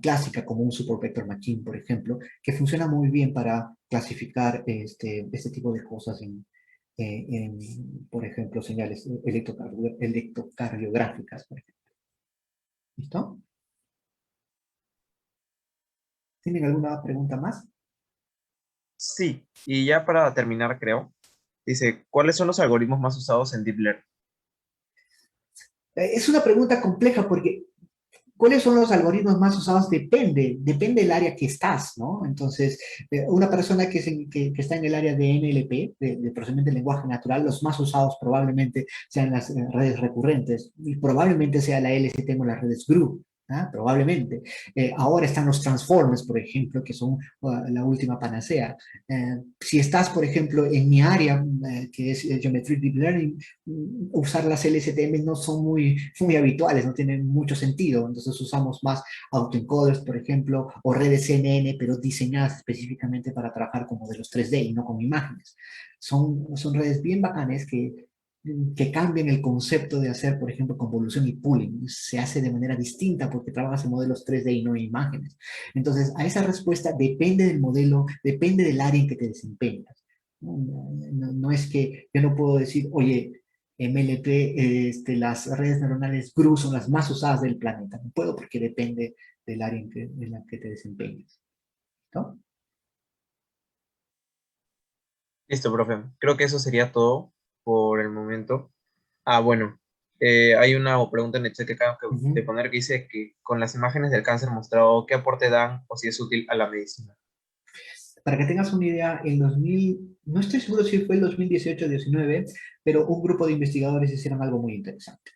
clásica como un super vector machine, por ejemplo, que funciona muy bien para clasificar este tipo de cosas por ejemplo, señales electrocardiográficas, por ejemplo. ¿Listo? ¿Tienen alguna pregunta más? Sí, y ya para terminar, creo, dice, ¿cuáles son los algoritmos más usados en Deep Learning? Es una pregunta compleja porque ¿cuáles son los algoritmos más usados? Depende del área que estás, ¿no? Entonces, una persona que está en el área de NLP, de procesamiento de lenguaje natural, los más usados probablemente sean las redes recurrentes y probablemente sea la LSTM o las redes GRU. Probablemente. Ahora están los transformers, por ejemplo, que son la última panacea. Si estás, por ejemplo, en mi área, que es Geometric Deep Learning, usar las LSTM no son muy habituales, no tienen mucho sentido. Entonces usamos más autoencoders, por ejemplo, o redes CNN, pero diseñadas específicamente para trabajar con modelos 3D y no con imágenes. Son redes bien bacanes que cambian el concepto de hacer, por ejemplo, convolución y pooling. Se hace de manera distinta porque trabajas en modelos 3D y no en imágenes. Entonces, a esa respuesta depende del modelo, depende del área en que te desempeñas. No es que yo no puedo decir, oye, MLP, las redes neuronales GRU son las más usadas del planeta. No puedo porque depende del área en la que te desempeñas. ¿No? Listo, profe. Creo que eso sería todo por el momento. Ah, bueno. Hay una pregunta en el chat que acabo de Ujú. poner que dice que con las imágenes del cáncer mostrado, ¿qué aporte dan o si es útil a la medicina? Para que tengas una idea, en 2000, no estoy seguro si fue el 2018-19, pero un grupo de investigadores hicieron algo muy interesante.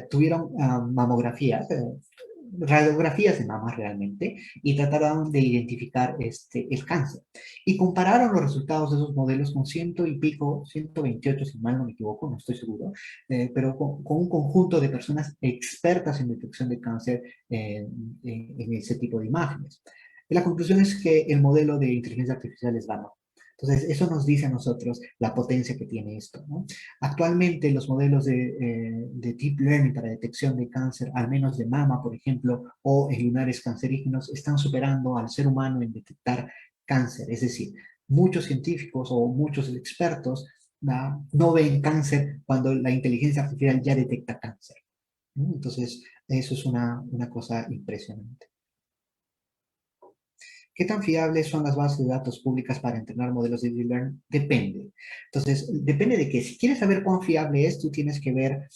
Tuvieron mamografías, radiografías de mama realmente y trataron de identificar el cáncer. Y compararon los resultados de esos modelos con ciento y pico, 128 si mal no me equivoco, no estoy seguro, pero con un conjunto de personas expertas en detección de cáncer en ese tipo de imágenes. Y la conclusión es que el modelo de inteligencia artificial es vano. Entonces, eso nos dice a nosotros la potencia que tiene esto, ¿no? Actualmente, los modelos de Deep Learning para detección de cáncer, al menos de mama, por ejemplo, o en lunares cancerígenos, están superando al ser humano en detectar cáncer. Es decir, muchos científicos o muchos expertos no ven cáncer cuando la inteligencia artificial ya detecta cáncer, ¿no? Entonces, eso es una cosa impresionante. ¿Qué tan fiables son las bases de datos públicas para entrenar modelos de Deep Learning? Depende. Entonces, depende de que si quieres saber cuán fiable es, tú tienes que ver,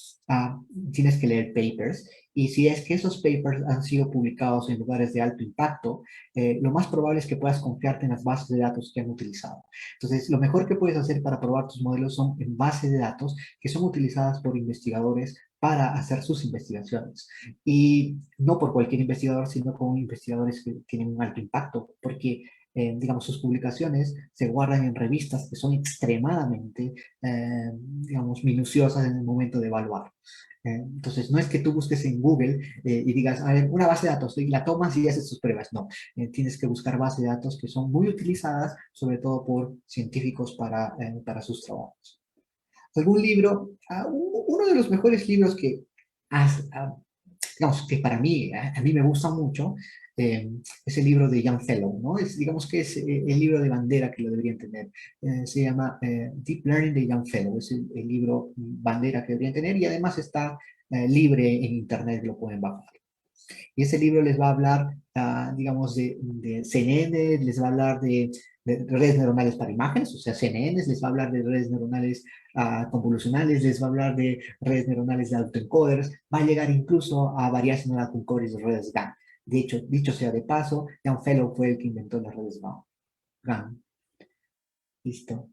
tienes que leer papers. Y si es que esos papers han sido publicados en lugares de alto impacto, lo más probable es que puedas confiarte en las bases de datos que han utilizado. Entonces, lo mejor que puedes hacer para probar tus modelos son en bases de datos que son utilizadas por investigadores para hacer sus investigaciones. Y no por cualquier investigador, sino con investigadores que tienen un alto impacto, porque, digamos, sus publicaciones se guardan en revistas que son extremadamente, digamos, minuciosas en el momento de evaluar. Entonces, no es que tú busques en Google y digas, a ver, una base de datos, y la tomas y haces tus pruebas. No, tienes que buscar bases de datos que son muy utilizadas, sobre todo por científicos para sus trabajos. ¿Algún libro? Uno de los mejores libros que has, digamos, que para mí, a mí me gusta mucho, es el libro de Young Fellow, ¿no? Es, digamos que es el libro de bandera que lo deberían tener. Se llama Deep Learning de Young Fellow, es el libro bandera que deberían tener y además está libre en internet, lo pueden bajar. Y ese libro les va a hablar, digamos, de CNN, les va a hablar de redes neuronales para imágenes, o sea, CNN, les va a hablar de redes neuronales convolucionales, les va a hablar de redes neuronales de autoencoders, va a llegar incluso a variational autoencoders de redes GAN. De hecho, dicho sea de paso, Young Fellow fue el que inventó las redes GAN. Listo.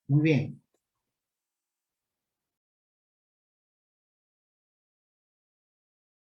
Muy bien.